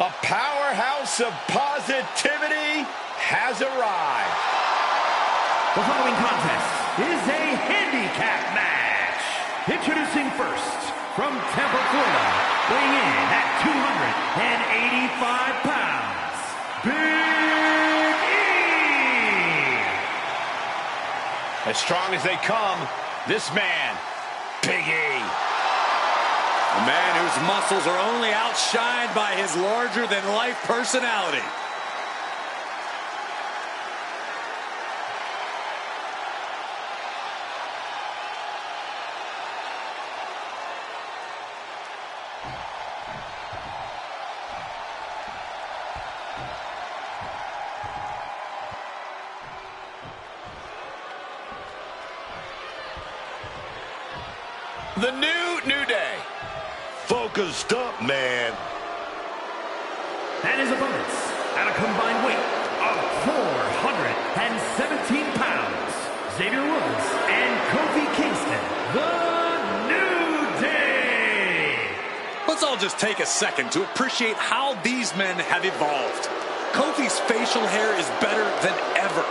A powerhouse of positivity has arrived. The following contest is a handicap match. Introducing first, from Tampa, Florida, weighing in at 285 pounds, Big E! As strong as they come, this man, Big E. A man whose muscles are only outshined by his larger-than-life personality. The New Day. Focused up, man. And his opponents, at a combined weight of 417 pounds, Xavier Woods and Kofi Kingston, the New Day. Let's all just take a second to appreciate how these men have evolved. Kofi's facial hair is better than ever.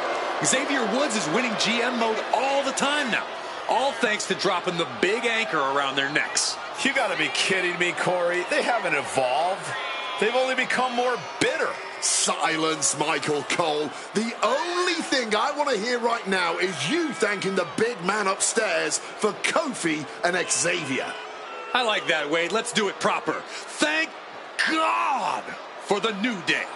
Xavier Woods is winning GM mode all the time now. All thanks to dropping the big anchor around their necks. You gotta be kidding me, Corey. They haven't evolved. They've only become more bitter. Silence, Michael Cole. The only thing I want to hear right now is you thanking the big man upstairs for Kofi and Xavier. I like that, Wade. Let's do it proper. Thank God for the New Day.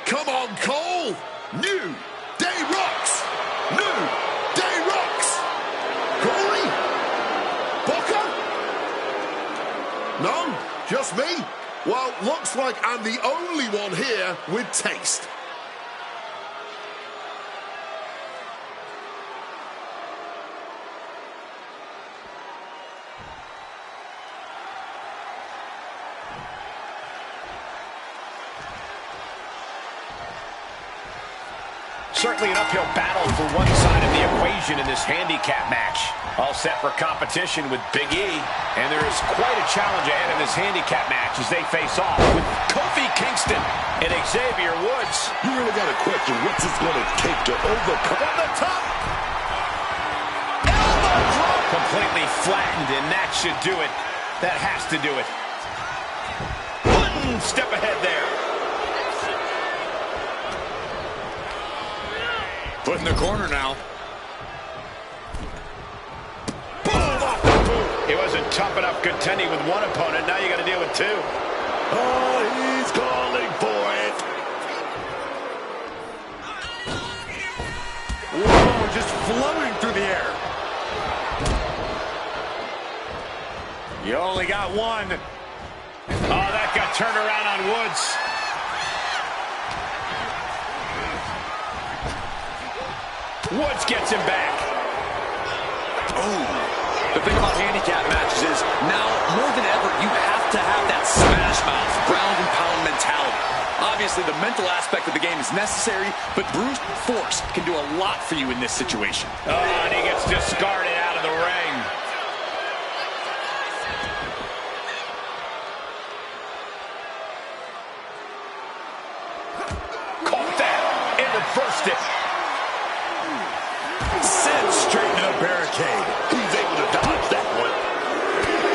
Come on, Cole! New Day rocks! New Day rocks! Corey? Booker? No? Just me? Well, looks like I'm the only one here with taste. Certainly an uphill battle for one side of the equation in this handicap match. All set for competition with Big E. And there is quite a challenge ahead in this handicap match as they face off with Kofi Kingston and Xavier Woods. You really got to question what's this going to take to overcome. From the top. Elbow drop. Completely flattened, and that should do it. That has to do it. One step ahead there. Put in the corner now. It wasn't tough enough contending with one opponent. Now you got to deal with two. Oh, he's calling for it. Whoa, just floating through the air. You only got one. Oh, that got turned around on Woods. Woods gets him back. Oh, the thing about handicap matches is now more than ever you have to have that smash mouth, ground and pound mentality. Obviously, the mental aspect of the game is necessary, but brute force can do a lot for you in this situation. Oh, and he gets discarded out of the ring. Caught that and reversed it. Sent straight into the barricade. He's able to dodge that one.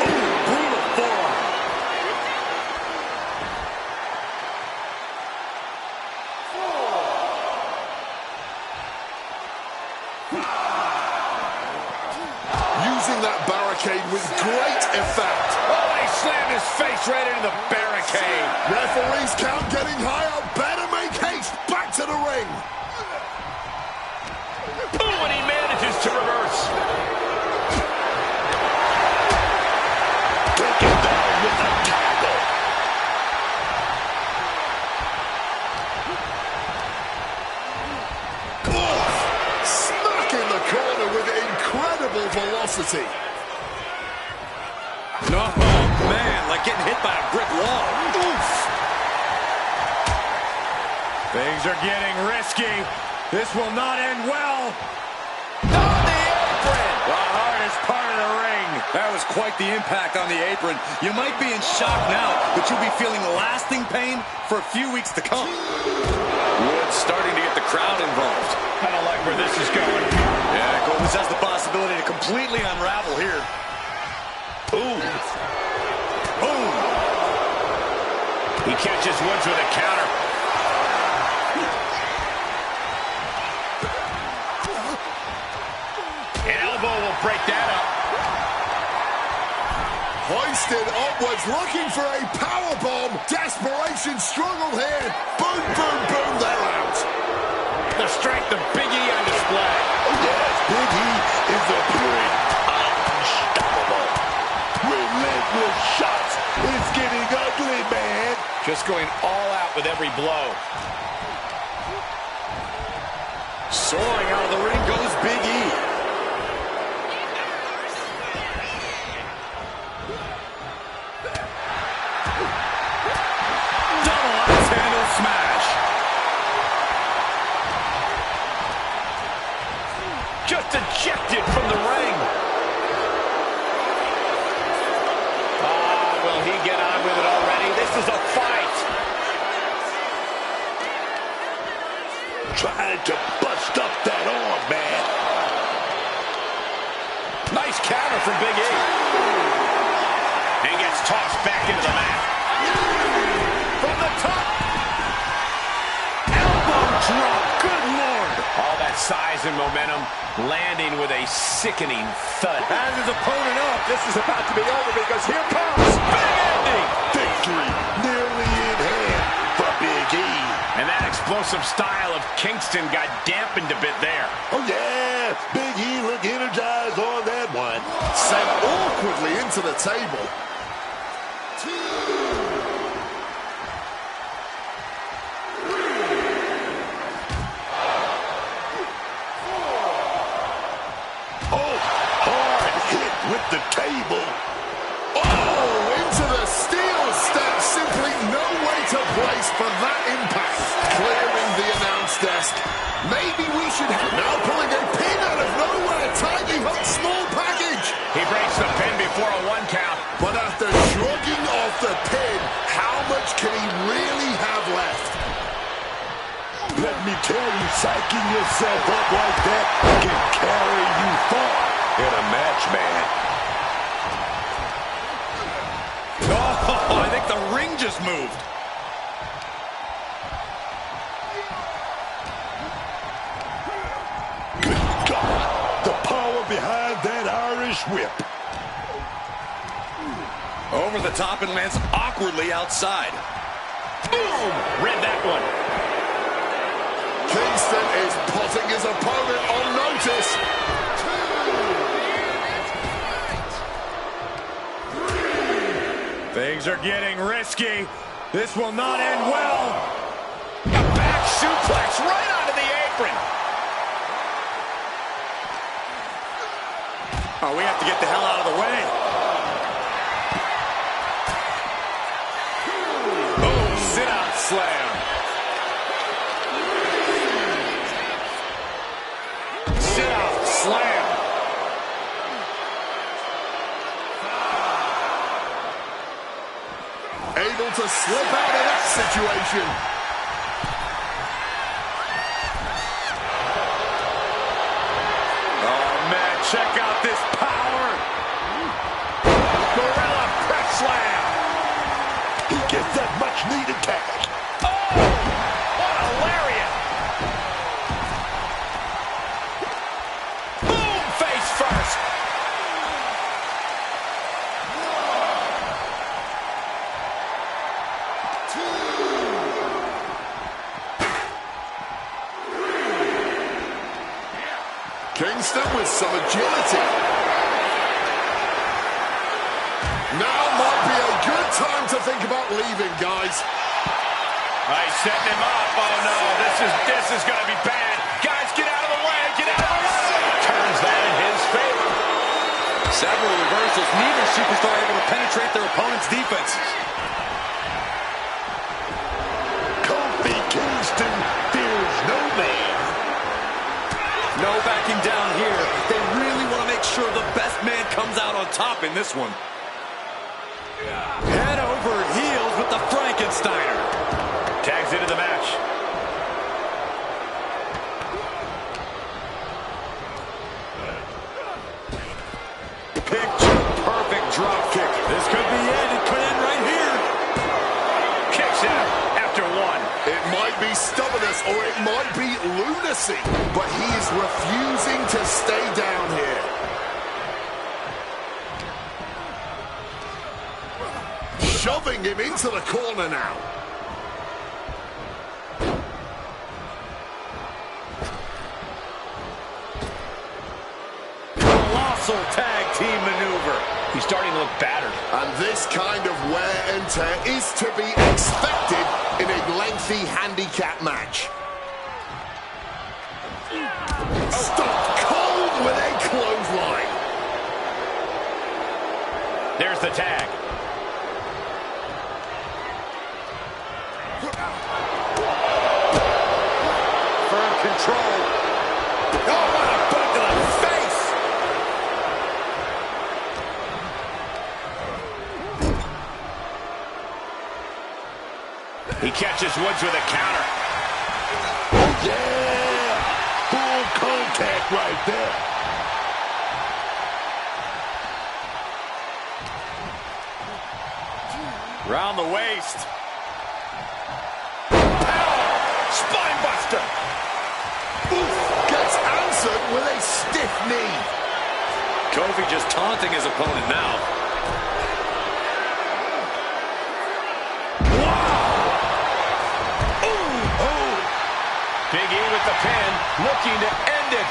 Ooh, brutal forearm. Using that barricade with great effect. Oh, he slammed his face right into the barricade. Referee's count getting higher. Better make haste. Back to the ring. Ooh, and he manages to reverse. Take him down with a tackle. Oh, smack in the corner with incredible velocity. No, man. getting hit by a brick wall. Oof. Things are getting risky. This will not end well. On the apron! The hardest part of the ring. That was quite the impact on the apron. You might be in shock now, but you'll be feeling lasting pain for a few weeks to come. Wood's starting to get the crowd involved. I don't like where this is going. Yeah, Cole, this has the possibility to completely unravel here. Boom. Boom. He catches Woods with a counter. An elbow will break that up. Hoisted upwards, looking for a powerbomb. Desperation struggle here. Boom, boom, boom, they're out. The strength of Big E on display. Oh, yes, Big E is appearing unstoppable. Relentless shots. It's getting ugly, man. Just going all out with every blow. Soaring out of the ring goes Big E. Double axe handle smash. Just ejected from the ring. Will he get on with it already? This is a fight. Trying to bust up that arm, man. Nice counter from Big E. And gets tossed back into the mat. From the top. Elbow drop. Good Lord. All that size and momentum landing with a sickening thud. As his opponent up, this is about to be over because here comes Big Ending. Victory nearly in hand for Big E. And that explosive style of Kingston got dampened a bit there. Oh, yeah. Big E looked energized on that one. Sent awkwardly into the table. Oh, hard hit with the table. Oh, into the steel step. Simply no way to place for that impact. Clearing the announce desk. Maybe we should have now pulling a pin out of nowhere. Tiny hook, small package. He breaks the pin before a 1 count. But after shrugging off the pin, how much can he really have left? Let me tell you, psyching yourself up like that can carry you far in a match, man. Oh, I think the ring just moved. Good God, the power behind that Irish whip. Over the top and lands awkwardly outside. Boom! Read that one. Kingston is putting his opponent on notice. 2, 3. Things are getting risky. This will not end well. A back suplex right onto the apron. Oh, we have to get the hell out of the way. Boom, sit-out slam. Sit-out slam. Able to slip out of that situation. Oh, man, check out this power. Gorilla press slam. He gets that much-needed cash. Oh, what a lariat. Boom, face first. Kingston with some agility. Now might be a good time to think about leaving, guys. He's setting him up. Oh no, this is going to be bad. Guys, get out of the way. Get out of the way. Turns that in his favor. Several reversals. Neither superstar able to penetrate their opponent's defenses. Kofi Kingston fears no man. No backing down here. They really want to make sure the best man comes out on top in this one. Head over heels with the Frankensteiner. Tags into the match. Picture perfect drop kick. This could be it. It could end right here. Kicks out after one. It might be stubbornness or it might be lunacy, but he is refusing to stay down here. Shoving him into the corner now. Colossal tag team maneuver. He's starting to look battered. And this kind of wear and tear is to be expected in a lengthy handicap match. Stop cold with a clothesline. There's the tag. Firm control. Oh, what a boot to the face! He catches Woods with a counter. Oh, yeah! Full contact right there. Round the waist. Spine buster. Oof, gets answered with a stiff knee. Kofi just taunting his opponent now. Wow! Ooh, oh! Big E with the pin, looking to end it.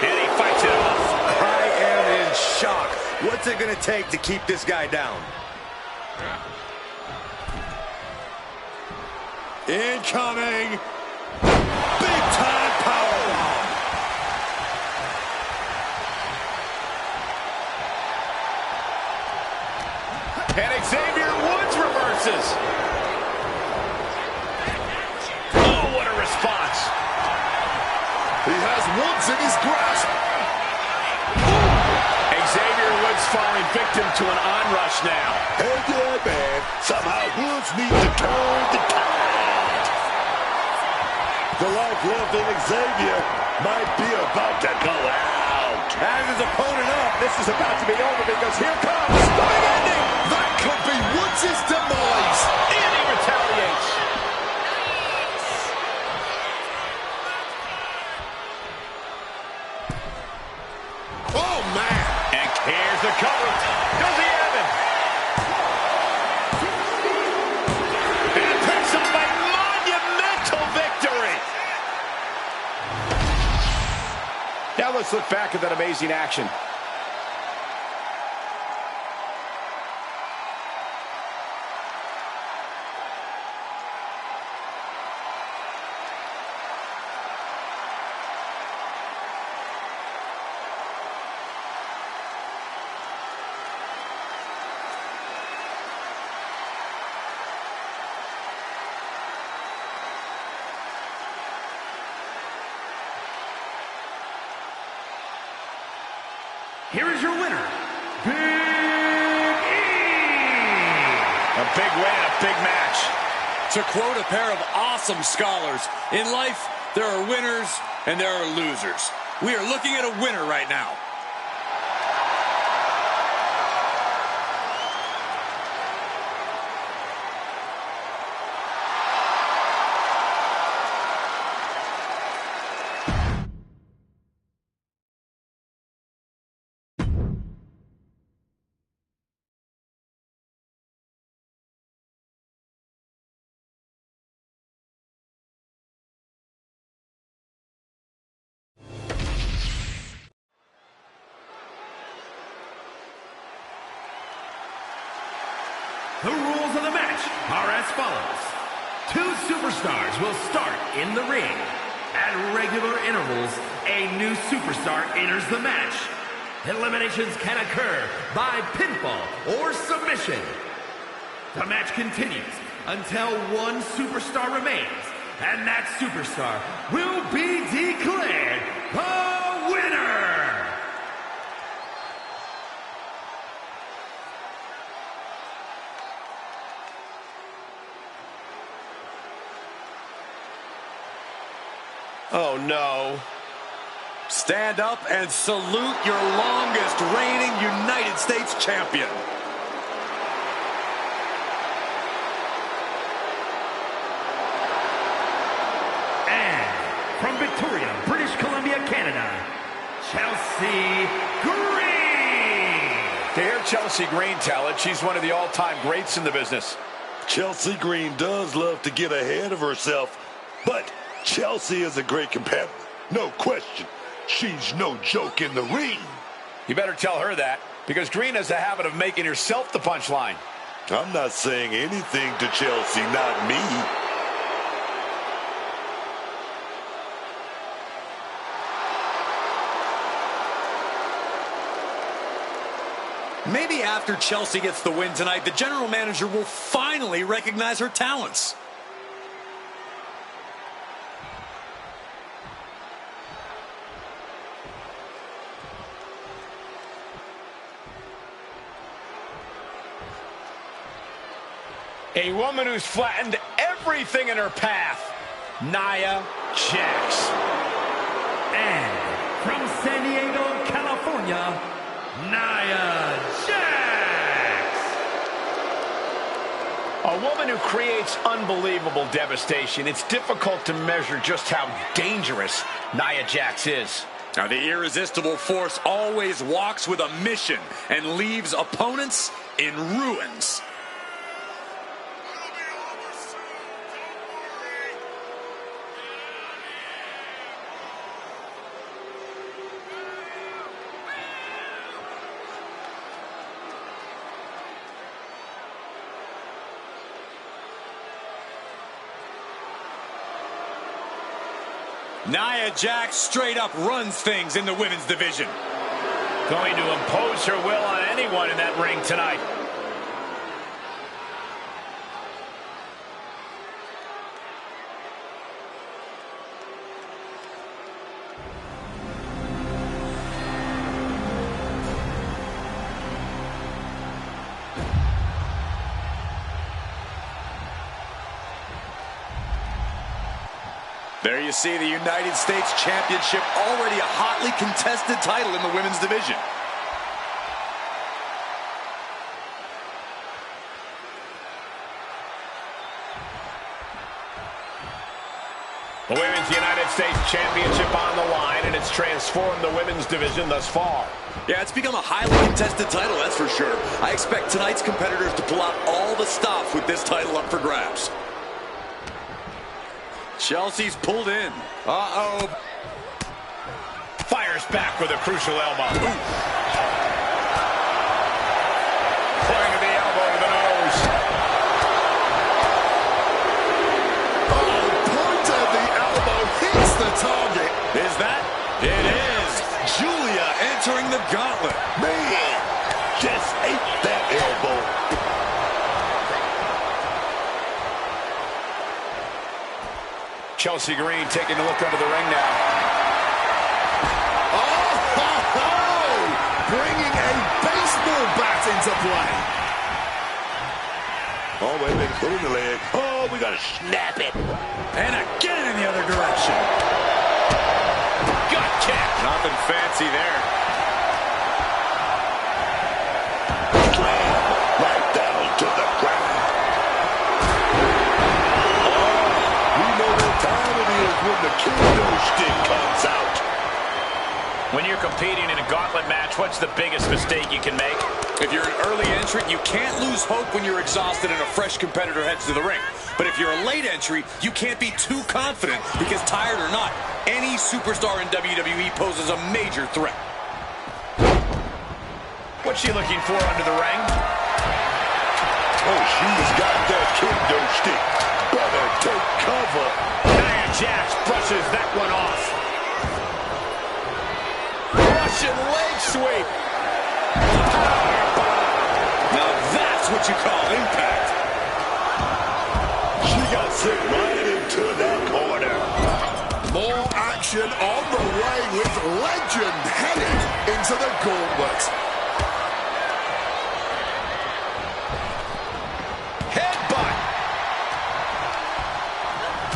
And he fights it off. I am in shock. What's it going to take to keep this guy down? Incoming. Big time powerbomb. And Xavier Woods reverses. Oh, what a response. He has Woods in his grasp. Xavier Woods falling victim to an onrush now. And yeah, man, somehow Woods needs to turn the tide. The life left in Xavier might be about to go out. Has his opponent up. This is about to be over because here comes stunning ending. That could be Woods' demise. And he retaliates. Oh, man. And here's the cover. Does he have it? And it picks up a monumental victory. Now let's look back at that amazing action. Here is your winner, Big E! A big win, a big match. To quote a pair of awesome scholars, in life, there are winners and there are losers. We are looking at a winner right now. The rules of the match are as follows. Two superstars will start in the ring. At regular intervals, a new superstar enters the match. Eliminations can occur by pinfall or submission. The match continues until one superstar remains, and that superstar will be declared the winner! Oh, no. Stand up and salute your longest reigning United States champion. And from Victoria, British Columbia, Canada, Chelsea Green. To hear Chelsea Green tell it, she's one of the all-time greats in the business. Chelsea Green does love to get ahead of herself, but Chelsea is a great competitor, no question. She's no joke in the ring. You better tell her that, because Green has a habit of making herself the punchline. I'm not saying anything to Chelsea, not me. Maybe after Chelsea gets the win tonight, the general manager will finally recognize her talents. A woman who's flattened everything in her path, Nia Jax. And from San Diego, California, Nia Jax. A woman who creates unbelievable devastation. It's difficult to measure just how dangerous Nia Jax is. Now, the irresistible force always walks with a mission and leaves opponents in ruins. Nia Jax straight up runs things in the women's division. Going to impose her will on anyone in that ring tonight. There you see the United States Championship, already a hotly contested title in the women's division. The Women's United States Championship on the line, and it's transformed the women's division thus far. Yeah, it's become a highly contested title, that's for sure. I expect tonight's competitors to pull out all the stops with this title up for grabs. Chelsea's pulled in. Uh-oh. Fires back with a crucial elbow. Ooh. Point of the elbow to the nose. Oh, point of the elbow hits the target. Is that? It is. Julia entering the gauntlet. Man, just ate that elbow. Chelsea Green taking a look under the ring now. Oh, ho, ho! Bringing a baseball bat into play. Oh, wait a minute, put in the leg. Oh, we got to snap it. And again in the other direction. Gut kick. Nothing fancy there. Slam right down to the ground. Time it is when the kendo stick comes out. When you're competing in a gauntlet match, what's the biggest mistake you can make? If you're an early entrant, you can't lose hope when you're exhausted and a fresh competitor heads to the ring. But if you're a late entry, you can't be too confident because, tired or not, any superstar in WWE poses a major threat. What's she looking for under the ring? Oh, she's got that kendo stick. Better take cover. Nia Jax brushes that one off. Russian leg sweep. Now that's what you call impact. She got sent right into that corner. More action on the way with legend headed into the gauntlet. Headbutt.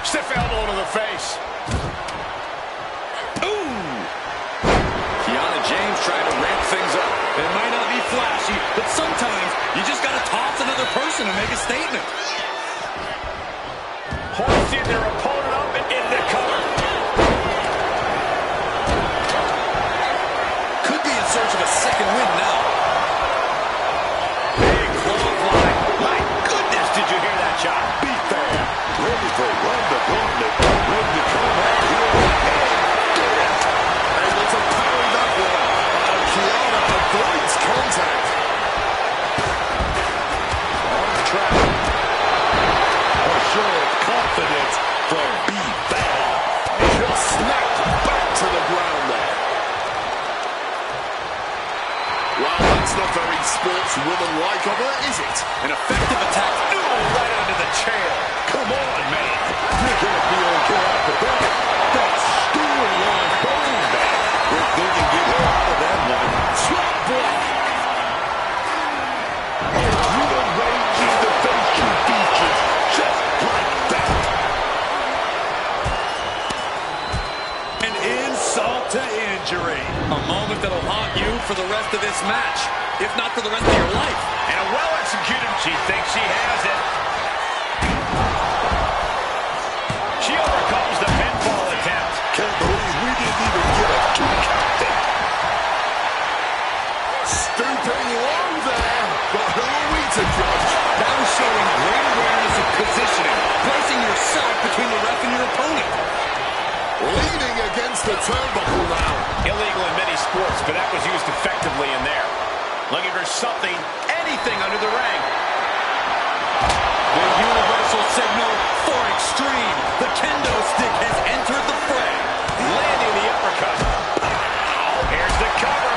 Stiff elbow to the face. Ooh! Kiana James trying to ramp things up. It might not be flashy, but sometimes you just got to toss another person to make a statement. Hoisting their opponent up and in the cover. Could be in search of a second win now. Big clothesline. My goodness, did you hear that shot? Beat there. Ready to run the gauntlet. Ready to come out here and get it. Able to parry that one. Kiana avoids contact. On track. A show of confidence from B-Bad. Just snapped back to the ground there. Well, that's not very sportswoman-like of her, is it? An effective attack. Ooh, right under the chair. Come on, man. You can't be okay after that. That's still on bone back. If they can get her out of that one. Slap block. Rearranging the facial features just like that. An insult to injury. A moment that'll haunt you for the rest of this match, if not for the rest of your life. And a well-executed, she thinks she has it. She overcomes the pinfall attempt. Can't believe we didn't even get a 2 count there. Stooping low there, but who are we to judge? That was showing great awareness of positioning, placing yourself between the ref and your opponent. Leaning against the turnbuckle now. Illegal in many sports, but that was used effectively in there. Looking for something, anything under the ring. The universal signal for extreme. The kendo stick has entered the fray. Landing the uppercut. Pow! Here's the cover.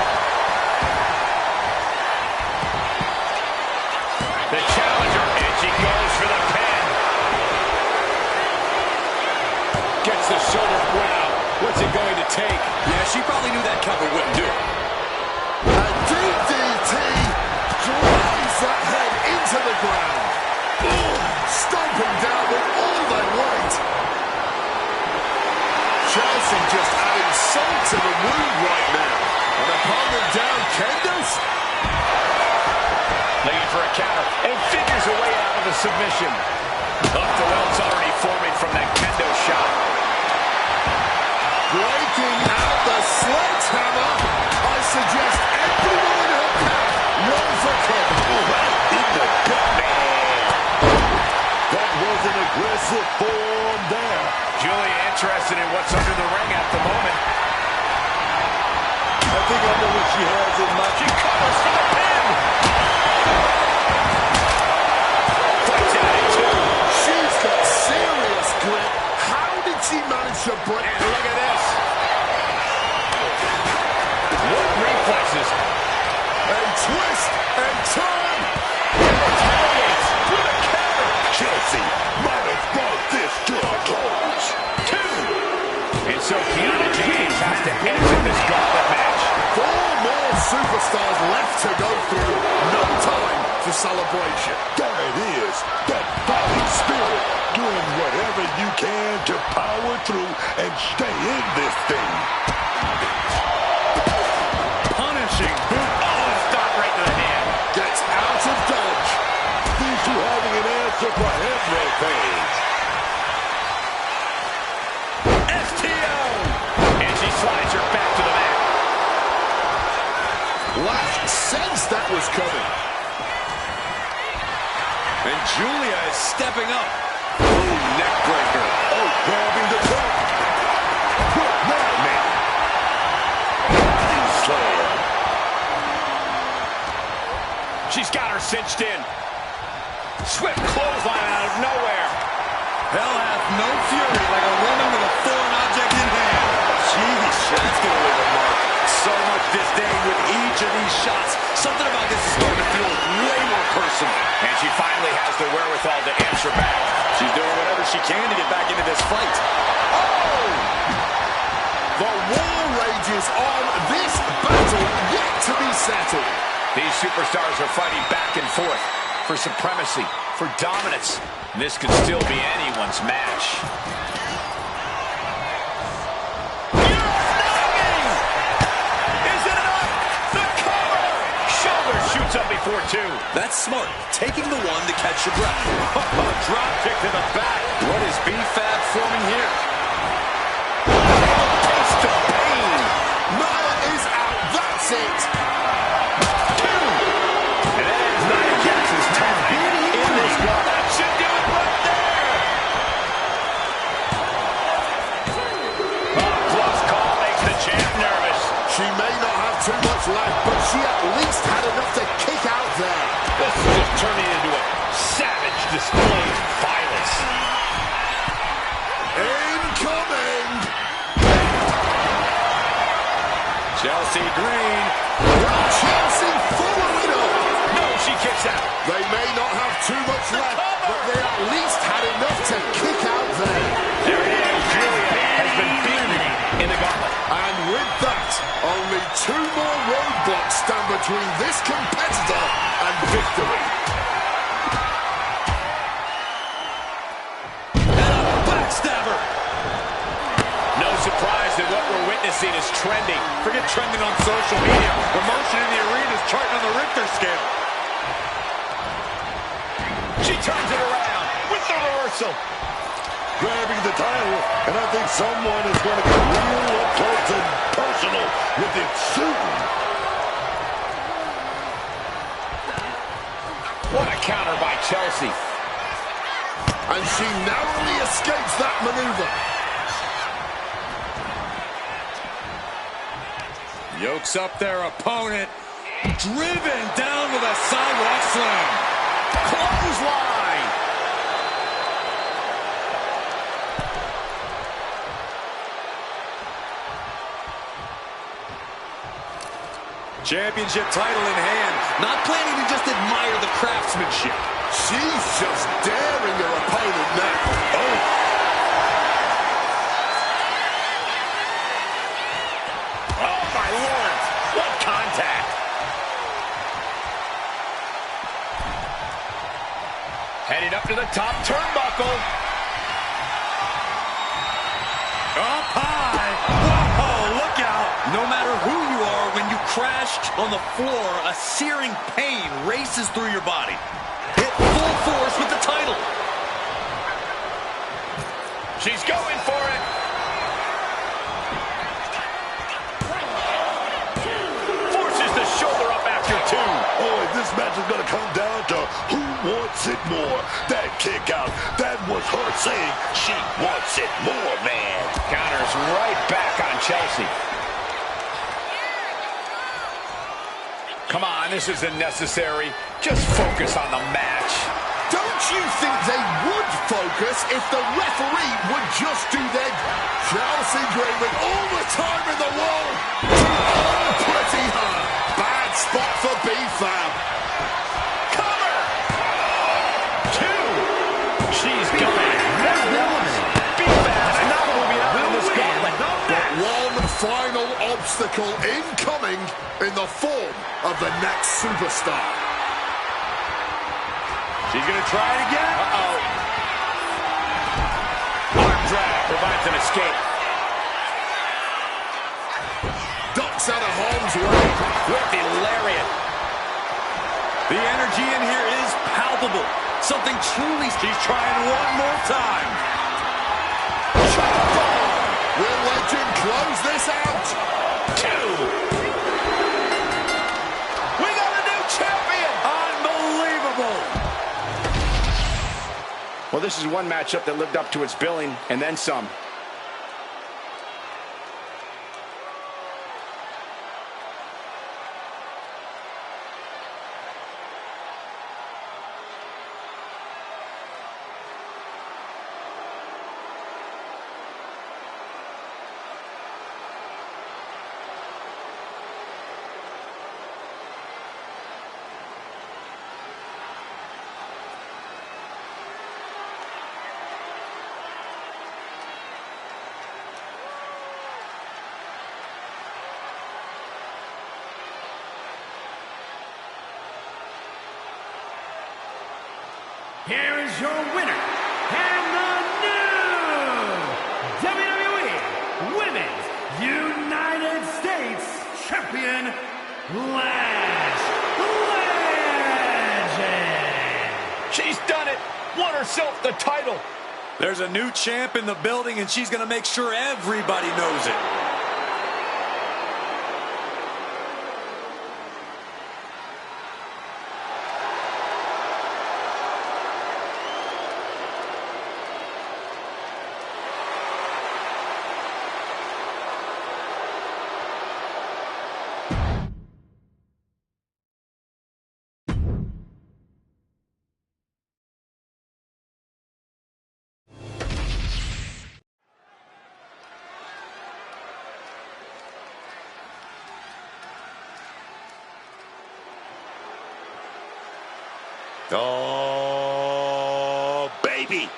The challenger, and she goes for the pin. Gets the shoulder. Wow, what's it going to take? Yeah, she probably knew that cover wouldn't do it. A DDT drives that head into the ground. Boom! Stomping down with all their weight. Chelsea just adding salt to the wound right now. An opponent down, Kendos. Looking for a counter, and figures a way out of the submission. Up the welts already forming from that kendo shot. Breaking out the sledgehammer. I suggest everyone in her camp run for cover. Right in the gut. That was an aggressive form there. Julia interested in what's under the ring at the moment. I think I know what she has in mind. She covers for the pin. Fights out in two. She's got serious grip. How did she manage to break? And look at this. What reflexes. And twist and turn. And retaliates with a counter. Chelsea might have brought this to a close. Two. And so Kiana James has to exit this gauntlet match. 4 more superstars left to go through. No time for celebration. There it is. That fighting spirit. Doing whatever you can to power through and stay in this thing. Punishing boot. Oh, stop right to the hand. Gets out of dodge. These two having an answer for everything. STO. And she slides her back to the mat. Lash sensed that was coming. And Julia is stepping up. Ooh, neck breaker. Oh, grabbing the top. Quick now, man. Slam. She's got her cinched in. Swift clothesline out of nowhere. Hell hath no fury like a woman with a foreign object in hand. Jeez, that's going to leave a mark. So much disdain with each of these shots. Something about this is starting to feel way more personal. And she finally has the wherewithal to answer back. She's doing whatever she can to get back into this fight. Oh! The war rages on. This battle yet to be settled. These superstars are fighting back and forth for supremacy, for dominance. This could still be anyone's match. Is it enough? The cover! Shoulder shoots up before two. That's smart. Taking the one to catch your breath. Drop kick to the back. What is B-Fab forming here? Taste of pain. Naya is out. That's it. And that is Nia Jax's time in this one. That should do it right there. Close call makes the champ nervous. She may not have too much left, but she at least had enough to kick out there. This is just turning into a savage display of violence. Incoming. Chelsea Green. Chelsea following up. No, she kicks out. They may not have too much left, but they at least had enough to kick out there. There it is. Julia has been beaten in the gauntlet. And with that, only two more roadblocks stand between this competitor and victory. And a backstabber. No surprise that what we're witnessing is trending. Forget trending on social media. Emotion in the arena is charting on the Richter scale. She turns it around with the reversal. Grabbing the title, and I think someone is going to get real up close and personal with it soon. What a counter by Chelsea. And she narrowly escapes that maneuver. Yokes up their opponent. Driven down with a sidewalk slam. Clothesline. Championship title in hand. Not planning to just admire the craftsmanship. She's just daring her opponent now. Oh. Oh, my Lord. What contact. Heading up to the top turnbuckle. Up high. Whoa, look out. No matter who you are, when you crashed on the floor, a searing pain races through your body. Hit full force with the title. She's going for it. Forces the shoulder up after two. Boy, this match is going to come down to who wants it more. That kick out, that was her saying she wants it more, man. Counters right back on Chelsea. Come on, this isn't necessary. Just focus on the match. Don't you think they would focus if the referee would just do their... Chelsea Green with all the time in the world to unpretty her. Bad spot for B-Fab. Cover! Two. She's going. B-Fab not moving up in this gauntlet. But one final obstacle incoming in the form of the next superstar. She's going to try it again. Uh-oh. Arm drag provides an escape. Ducks out of harm's way. With the lariat. The energy in here is palpable. Something truly... She's trying one more time. Will Legend close this out? Two. We got a new champion. Unbelievable. Well, this is one matchup that lived up to its billing and then some. here is your winner, and the new WWE Women's United States Champion, Lash Legend. She's done it. Won herself the title. There's a new champ in the building, and she's going to make sure everybody knows it. Oh, baby.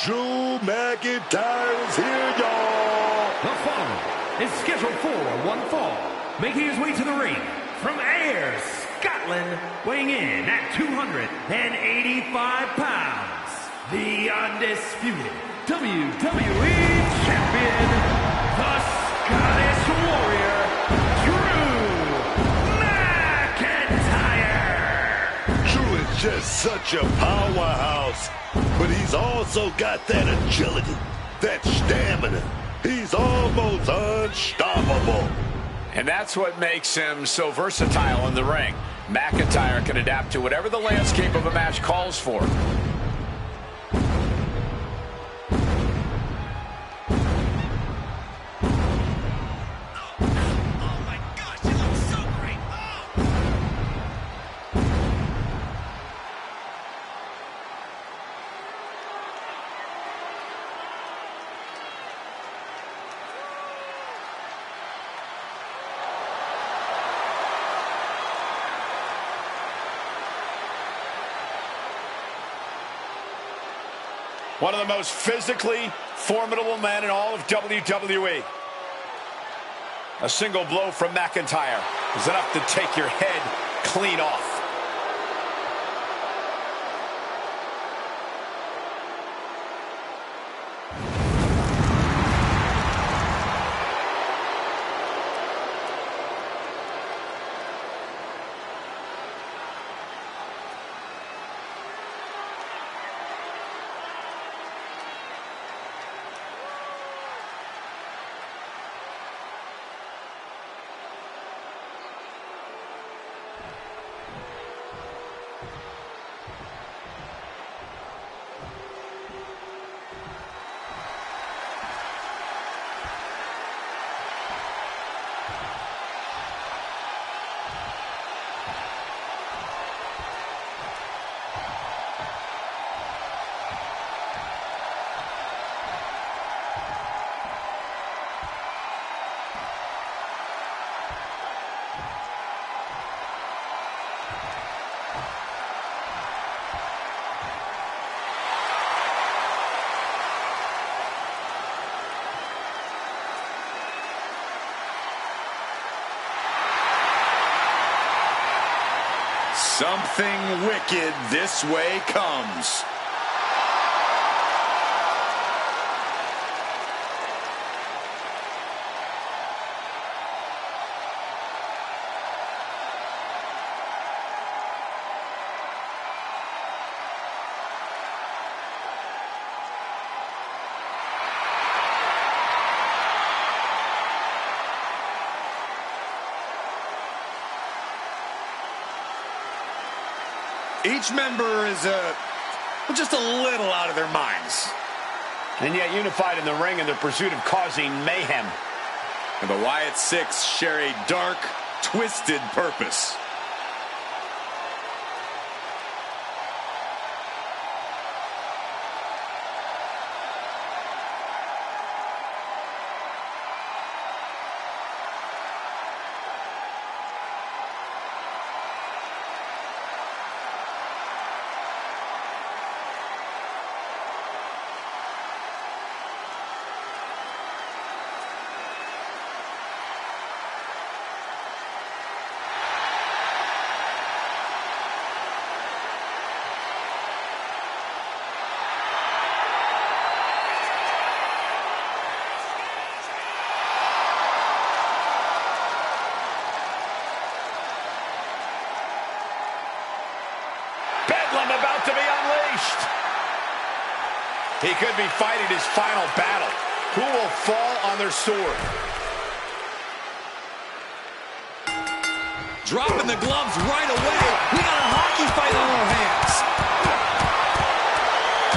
Drew McIntyre is here, y'all. The following is scheduled for one fall, making his way to the ring from Ayr, Scotland, weighing in at 285 pounds, the undisputed WWE Champion, the Scottish Warrior, Drew McIntyre. Drew is just such a powerhouse, but he's also got that agility, that stamina. He's almost unstoppable. And that's what makes him so versatile in the ring. McIntyre can adapt to whatever the landscape of a match calls for. One of the most physically formidable men in all of WWE. A single blow from McIntyre is enough to take your head clean off. Something wicked this way comes. Each member is just a little out of their minds. And yet unified in the ring in the pursuit of causing mayhem. And the Wyatt Six share a dark, twisted purpose. He could be fighting his final battle. Who will fall on their sword? Dropping the gloves right away. We got a hockey fight on our hands.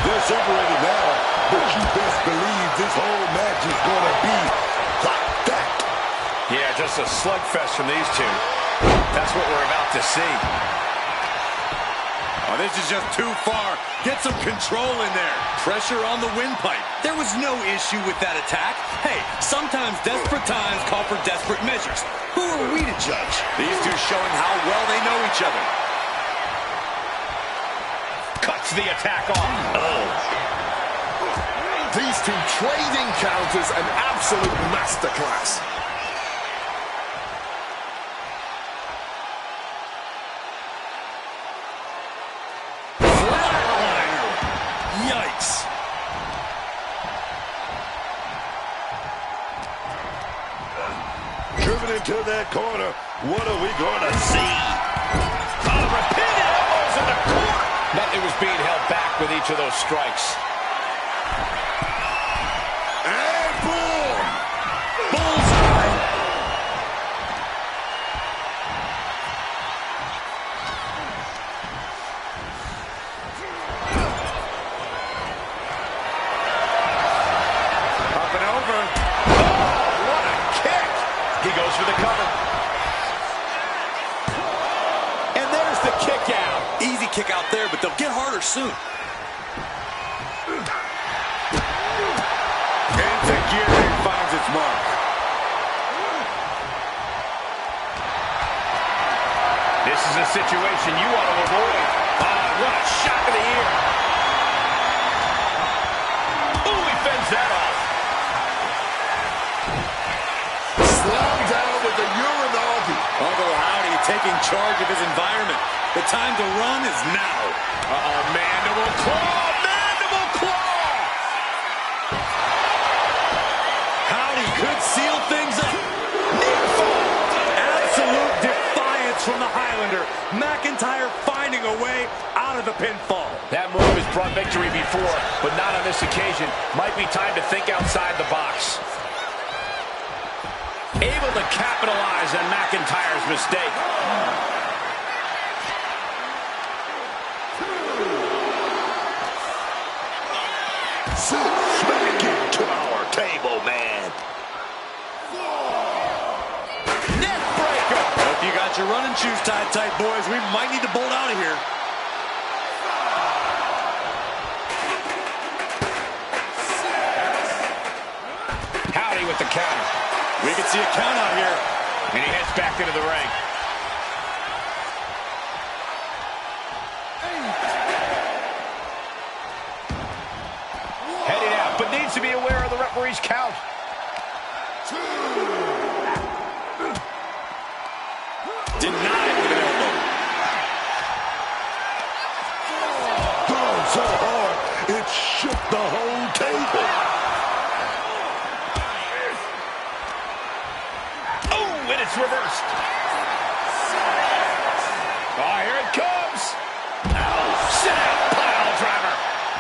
They're separated now, but you best believe this whole match is going to be like that. Yeah, just a slugfest from these two. That's what we're about to see. Oh, this is just too far. Get some control in there. Pressure on the windpipe. There was no issue with that attack. Hey, sometimes desperate times call for desperate measures. Who are we to judge? These two showing how well they know each other. Cuts the attack off. These two trading counters, an absolute masterclass. Yikes. Driven into that corner. What are we going to see? Repeated elbows in the corner. Nothing was being held back with each of those strikes. And boom! Bullseye. Up and over. What a kick. He goes for the cover. And there's the kick out. Easy kick out there, but they'll get harder soon. Enzuigiri finds its mark. This is a situation you want to avoid. Oh, what a shot to the ear. Ooh, he fends that off. Slam down with the Uranagi. Uncle Howdy taking charge of his environment. The time to run is now. Uh-oh, mandible claw, mandible claw. Howdy could seal things up. Absolute defiance from the Highlander. McIntyre finding a way out of the pinfall. That move has brought victory before, but not on this occasion. Might be time to think outside the box. Able to capitalize on McIntyre's mistake. Smack it to our table, man. Net breaker. Hope you got your running shoes tied tight, boys. We might need to bolt out of here. Howdy with the counter. We can see a count out here. And he heads back into the ring. Heading out, but needs to be aware of the referee's count. Denied with an elbow. Thrown so hard, it shook the whole table. Oh, and it's reversed. Oh, here it comes. Oh, sit out, pile driver.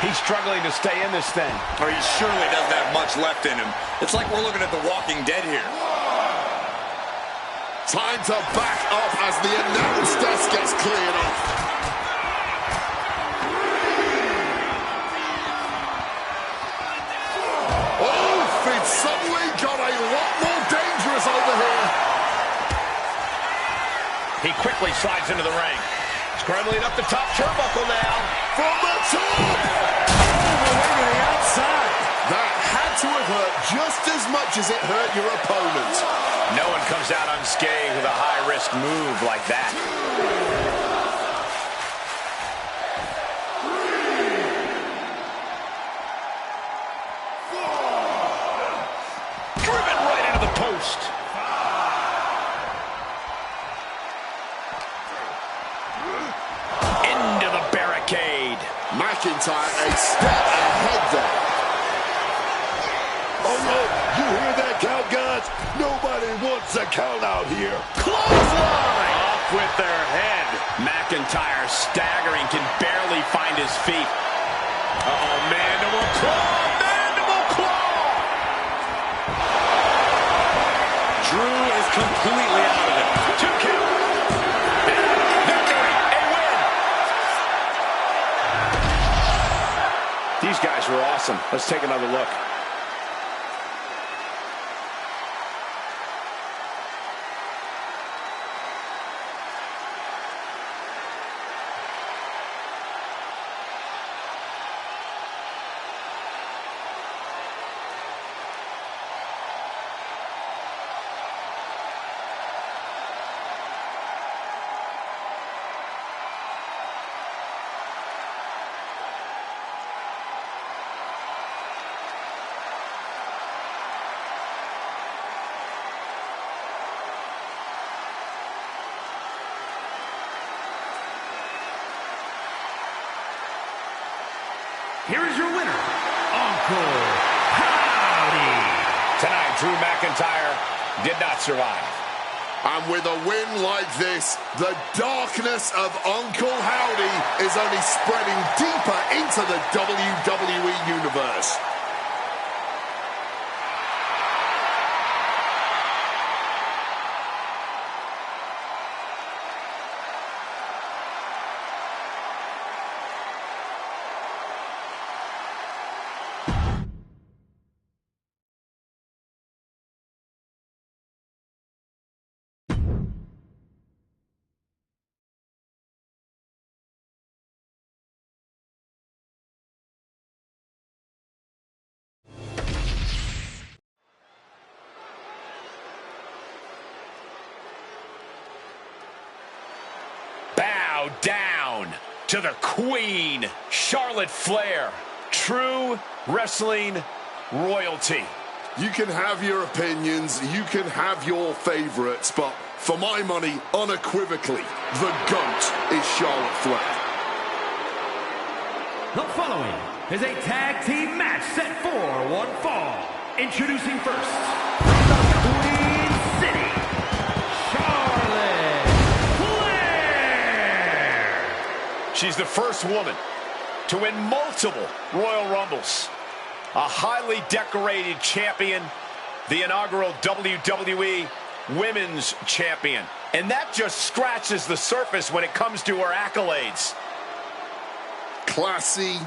He's struggling to stay in this thing. Or he surely doesn't have much left in him. It's like we're looking at The Walking Dead here. Time to back off as the announce desk gets cleared off. Oh, it suddenly got a lot more dangerous over here. He quickly slides into the ring. Scrambling up the top turnbuckle now. From the top! All the way to the outside. That had to have hurt just as much as it hurt your opponent. No one comes out unscathed with a high-risk move like that. Driven right into the post. Into the barricade. McIntyre a step ahead there. Oh no, you hear that count, guys? Nobody wants a count out here. Clothesline! Off with their head. McIntyre staggering, can barely find his feet. Uh-oh, mandible claw, mandible claw! Drew is completely out of it. 2 count. Victory, a win. These guys were awesome. Let's take another look. Here is your winner, Uncle Howdy. Tonight, Drew McIntyre did not survive. And with a win like this, the darkness of Uncle Howdy is only spreading deeper into the WWE Universe. Bow down to the Queen, Charlotte Flair, true wrestling royalty. You can have your opinions, you can have your favorites, but for my money, unequivocally, the GOAT is Charlotte Flair. The following is a tag team match set for one fall. Introducing first, from the Queen City, Charlotte Flair. She's the first woman to win multiple Royal Rumbles. A highly decorated champion, the inaugural WWE Women's Champion. And that just scratches the surface when it comes to her accolades. Classy,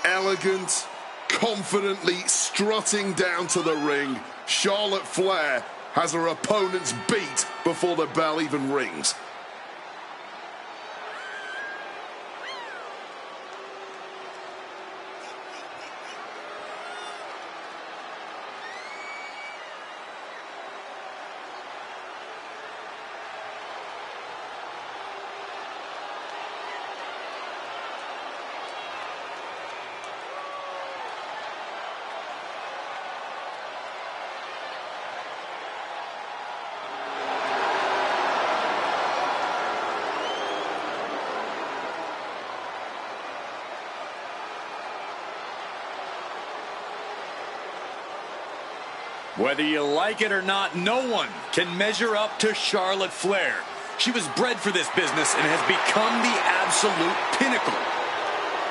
elegant, confidently strutting down to the ring, Charlotte Flair has her opponents beat before the bell even rings. Whether you like it or not, no one can measure up to Charlotte Flair. She was bred for this business and has become the absolute pinnacle.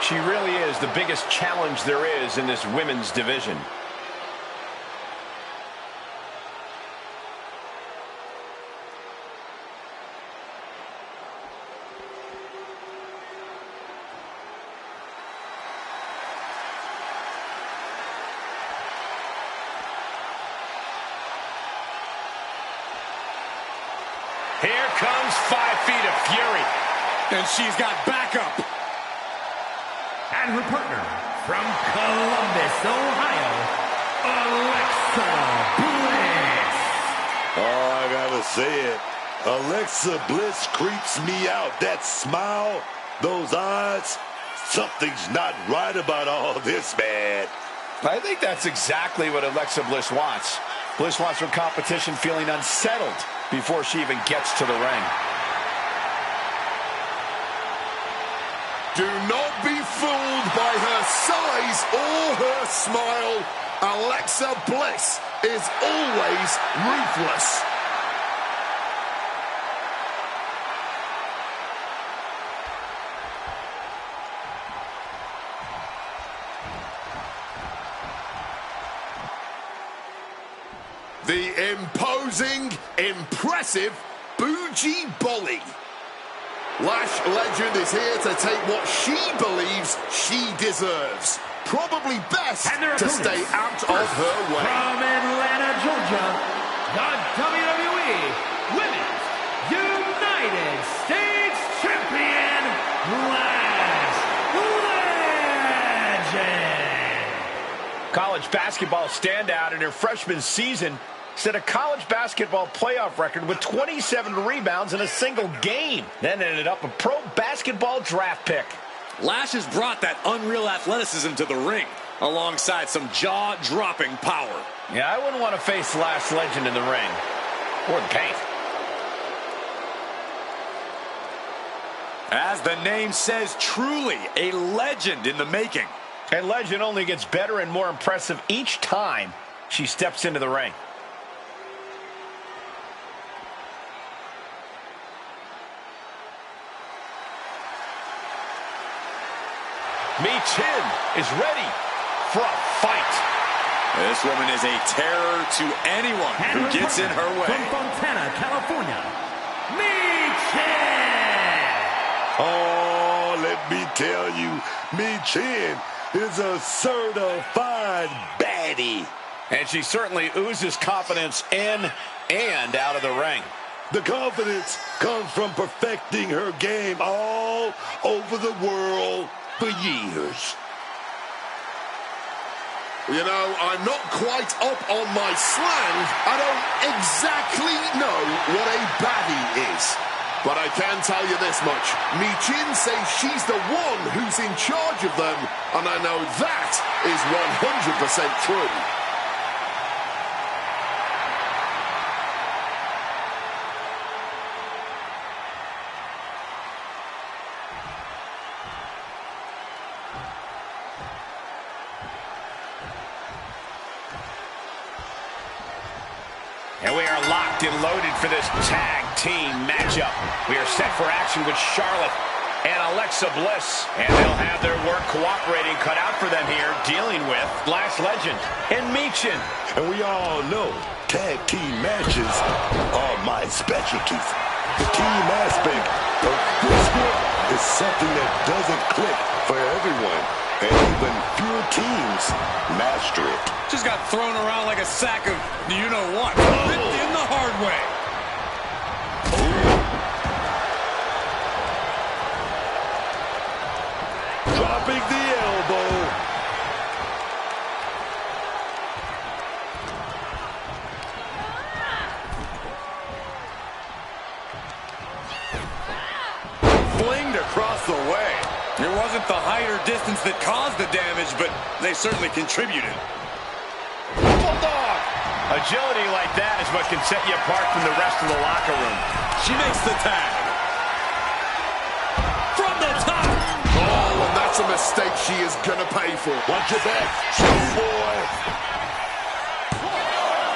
She really is the biggest challenge there is in this women's division. Here comes 5 feet of fury. And she's got backup. And her partner, from Columbus, Ohio, Alexa Bliss. Oh, I gotta say it. Alexa Bliss creeps me out. That smile, those eyes, something's not right about all this, man. I think that's exactly what Alexa Bliss wants. Bliss wants her competition feeling unsettled before she even gets to the ring. Do not be fooled by her size or her smile. Alexa Bliss is always ruthless. The imposing, impressive Bougie Bolly. Lash Legend is here to take what she believes she deserves. Probably best to stay out of her way. From Atlanta, Georgia, the WWE Women's United States Champion, Lash Legend. College basketball standout in her freshman season set a college basketball playoff record with 27 rebounds in a single game. Then ended up a pro basketball draft pick. Lash has brought that unreal athleticism to the ring, alongside some jaw-dropping power. Yeah, I wouldn't want to face Lash Legend in the ring. Or the paint. As the name says, truly a legend in the making. And Legend only gets better and more impressive each time she steps into the ring. Chin is ready for a fight. This woman is a terror to anyone who gets in her way. From Fontana, California, Chin. Oh, let me tell you, Chin is a certified baddie. And she certainly oozes confidence in and out of the ring. The confidence comes from perfecting her game all over the world for years. You know, I'm not quite up on my slang. I don't exactly know what a baddie is. But I can tell you this much. Chin says she's the one who's in charge of them, and I know that is 100% true. And we are locked and loaded for this tag team matchup. We are set for action with Charlotte and Alexa Bliss. And they'll have their work cooperating cut out for them here, dealing with Lash Legend and Chin. And we all know tag team matches are my specialties. The team aspect of this one is something that doesn't click for everyone. And even fewer teams master it. Just got thrown around like a sack of you-know-what. In the hard way. Dropping the elbow. Flinged across the way. It wasn't the height or distance that caused the damage, but they certainly contributed. Bulldog! Agility like that is what can set you apart from the rest of the locker room. She makes the tag. From the top. Oh, and that's a mistake she is gonna pay for. Watch your back, boy.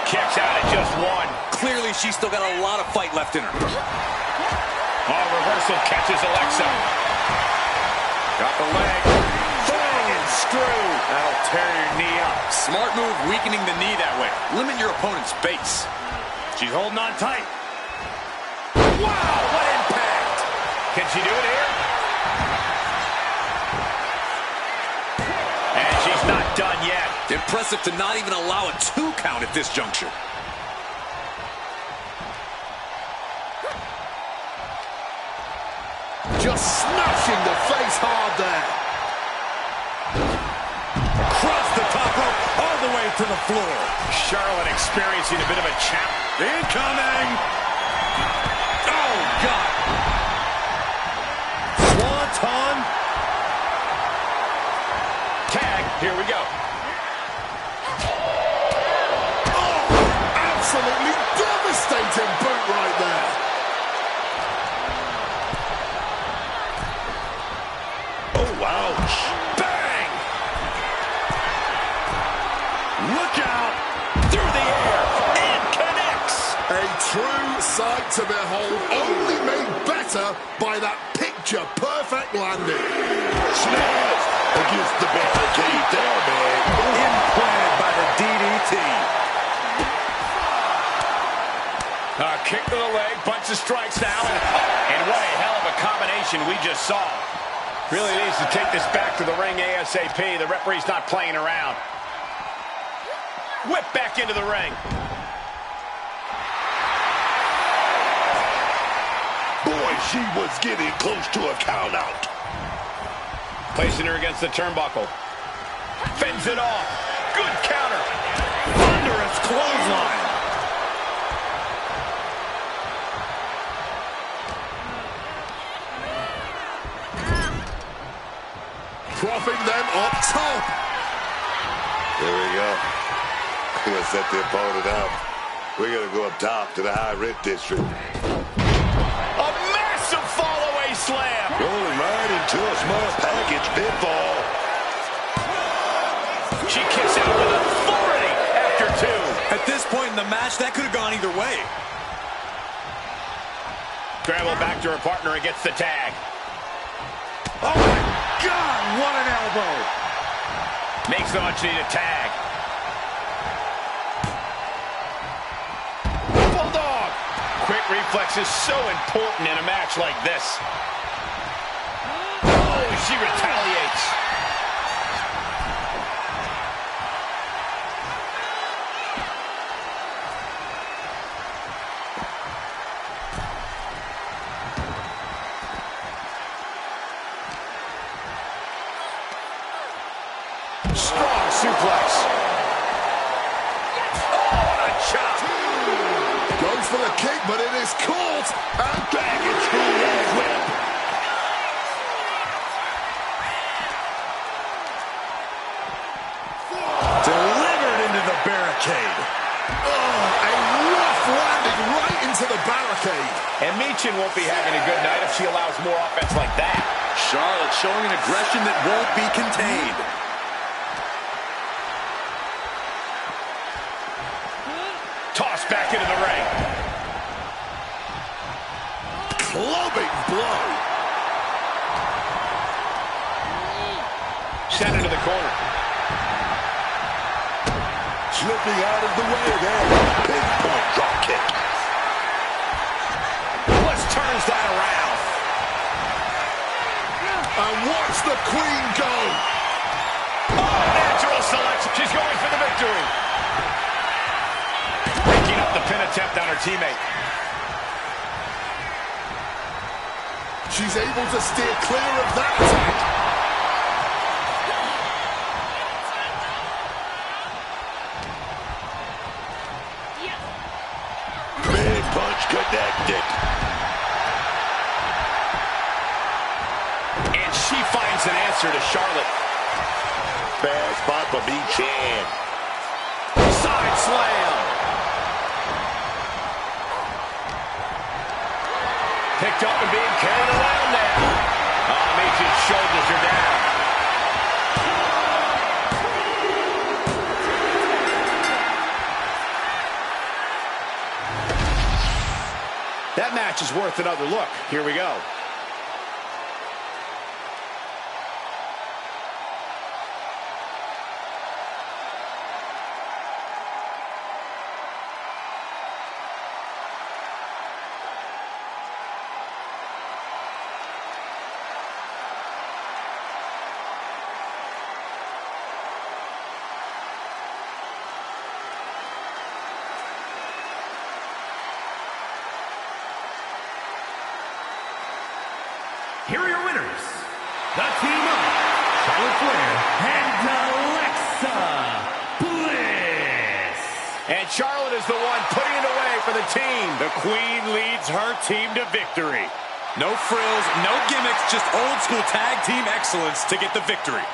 Kicks out at just one. Clearly, she's still got a lot of fight left in her. Oh, reversal catches Alexa. Got the leg. Bang and screw. That'll tear your knee up. Smart move, weakening the knee that way. Limit your opponent's base. She's holding on tight. Wow, what impact. Can she do it here? And she's not done yet. Impressive to not even allow a 2 count at this juncture. Just smashing the face hard there. Across the top rope, all the way to the floor. Charlotte experiencing a bit of a challenge. Incoming! Oh, God! Swanton. Tag, here we go. Oh, absolutely devastating boot right there. Ouch. Bang! Look out! Through the air and connects! A true sight to behold, only made better by that picture-perfect landing. Smash against the barricade there, man. Implanted by the DDT. kick to the leg, bunch of strikes now, and what a hell of a combination we just saw. Really needs to take this back to the ring ASAP. The referee's not playing around. Whip back into the ring. Boy, she was getting close to a count out. Placing her against the turnbuckle. Fends it off. Good counter. Thunderous clothesline. Propping them up top. There we go. We're going to set the opponent up. We're going to go up top to the high rent district. A massive fall-away slam. Rolling right into a small package pinfall. She kicks out with authority after two. At this point in the match, that could have gone either way. Scramble back to her partner and gets the tag. Oh, my God, what an elbow. Makes the much-needed tag. Bulldog. Quick reflex is so important in a match like this. Oh, she retaliates. Strong suplex. Oh, what a chop. Goes for the kick, but it is caught. And Baggage through that whip. Delivered into the barricade. a rough landing right into the barricade. And Michin won't be having a good night if she allows more offense like that. Charlotte showing an aggression that won't be contained. Tossed back into the ring. Clubbing blow. Sent into the corner. Slipping out of the way there. Pinpoint drop kick. Let's turns that around. And watch the Queen go. Oh, natural selection. She's going for the victory. Breaking up the pin attempt on her teammate. She's able to steer clear of that attack. Big punch connected. And she finds an answer to Charlotte. Bad spot for Michin. Side slam. Picked up and being carried around now. Oh, Michin's shoulders are down. That match is worth another look. Here we go. Here are your winners, the team of Charlotte Flair and Alexa Bliss. And Charlotte is the one putting it away for the team. The Queen leads her team to victory. No frills, no gimmicks, just old school tag team excellence to get the victory.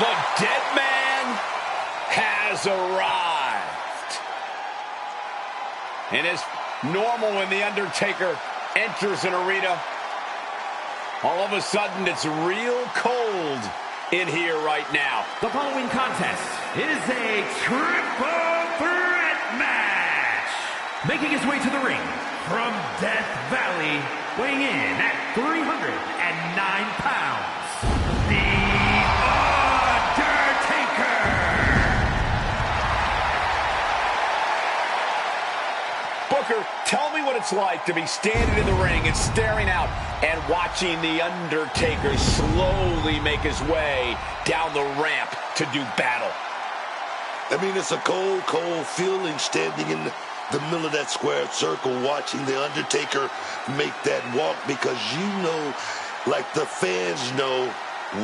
The dead man has arrived. And as normal when The Undertaker enters an arena. All of a sudden, it's real cold in here right now. The following contest is a triple threat match. Making his way to the ring from Death Valley, weighing in at 309 pounds, The Undertaker. Booker, tell me what it's like to be standing in the ring and staring out and watching The Undertaker slowly make his way down the ramp to do battle. I mean, it's a cold, cold feeling standing in the middle of that square circle watching The Undertaker make that walk, because you know, like the fans know,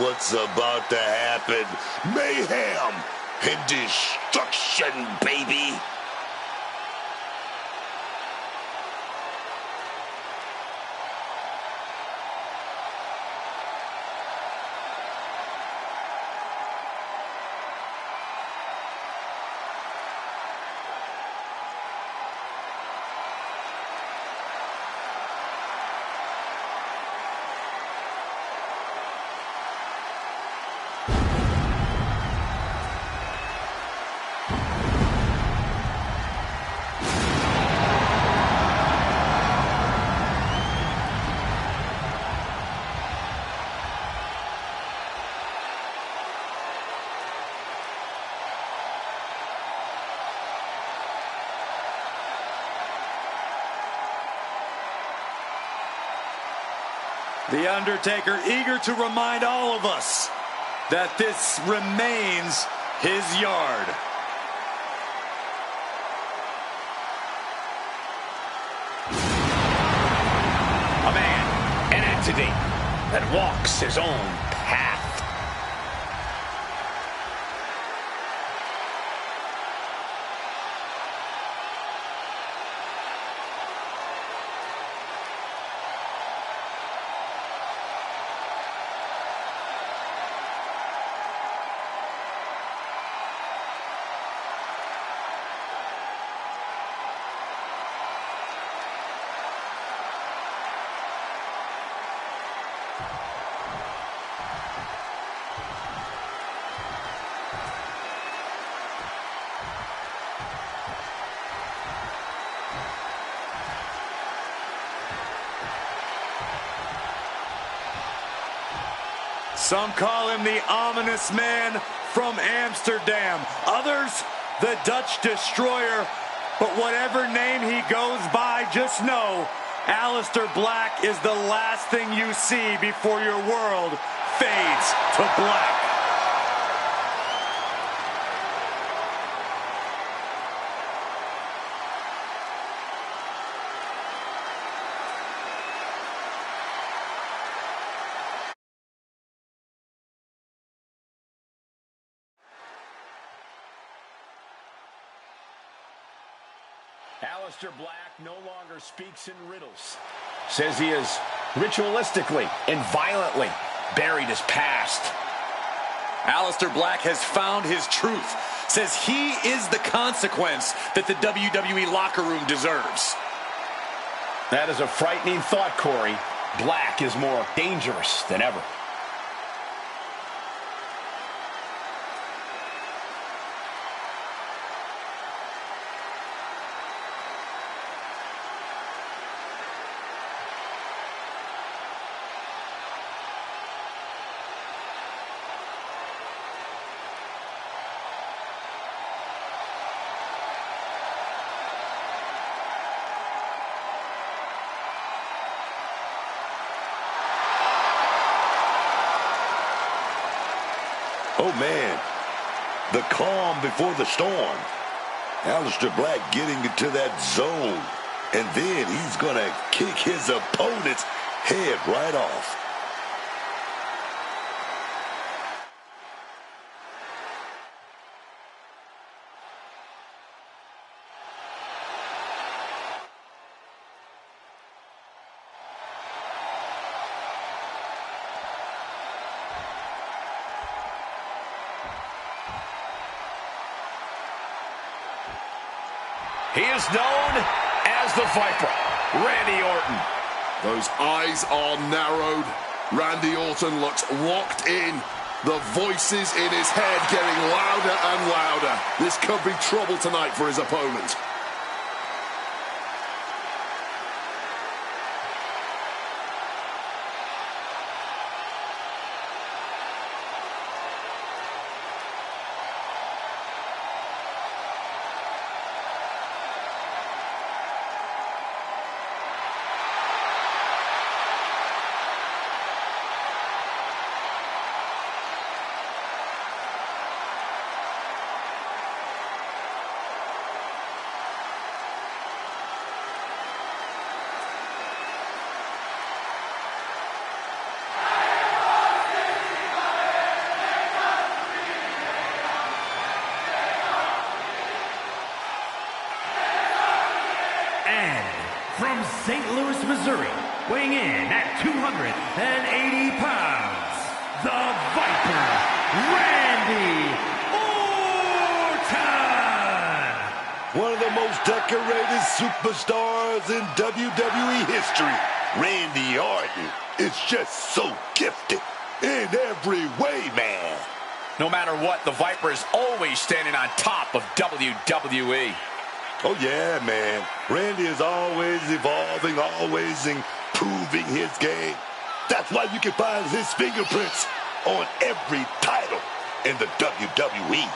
what's about to happen. Mayhem and destruction, baby. The Undertaker eager to remind all of us that this remains his yard. A man, an entity that walks his own path. Some call him the ominous man from Amsterdam. Others, the Dutch Destroyer. But whatever name he goes by, just know Aleister Black is the last thing you see before your world fades to black. Aleister Black no longer speaks in riddles. Says he is ritualistically and violently buried his past. Aleister Black has found his truth. Says he is the consequence that the WWE locker room deserves. That is a frightening thought, Corey. Black is more dangerous than ever. Oh, man. The calm before the storm. Aleister Black getting into that zone. And then he's going to kick his opponent's head right off. He is known as the Viper, Randy Orton. Those eyes are narrowed. Randy Orton looks locked in. The voices in his head getting louder and louder. This could be trouble tonight for his opponent. From St. Louis, Missouri, weighing in at 280 pounds, the Viper, Randy Orton! One of the most decorated superstars in WWE history, Randy Orton, is just so gifted in every way, man. No matter what, the Viper is always standing on top of WWE. Oh, yeah, man. Randy is always evolving, always improving his game. That's why you can find his fingerprints on every title in the WWE.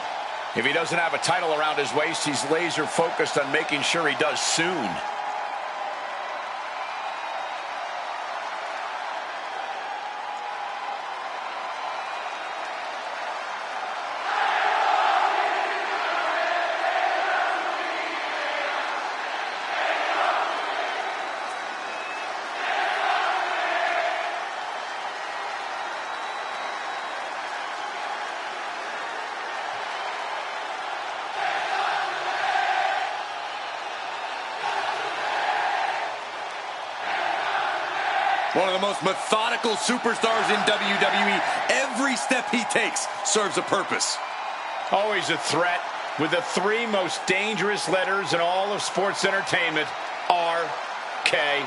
If he doesn't have a title around his waist, he's laser focused on making sure he does soon. One of the most methodical superstars in WWE. Every step he takes serves a purpose. Always a threat with the three most dangerous letters in all of sports entertainment, RKO.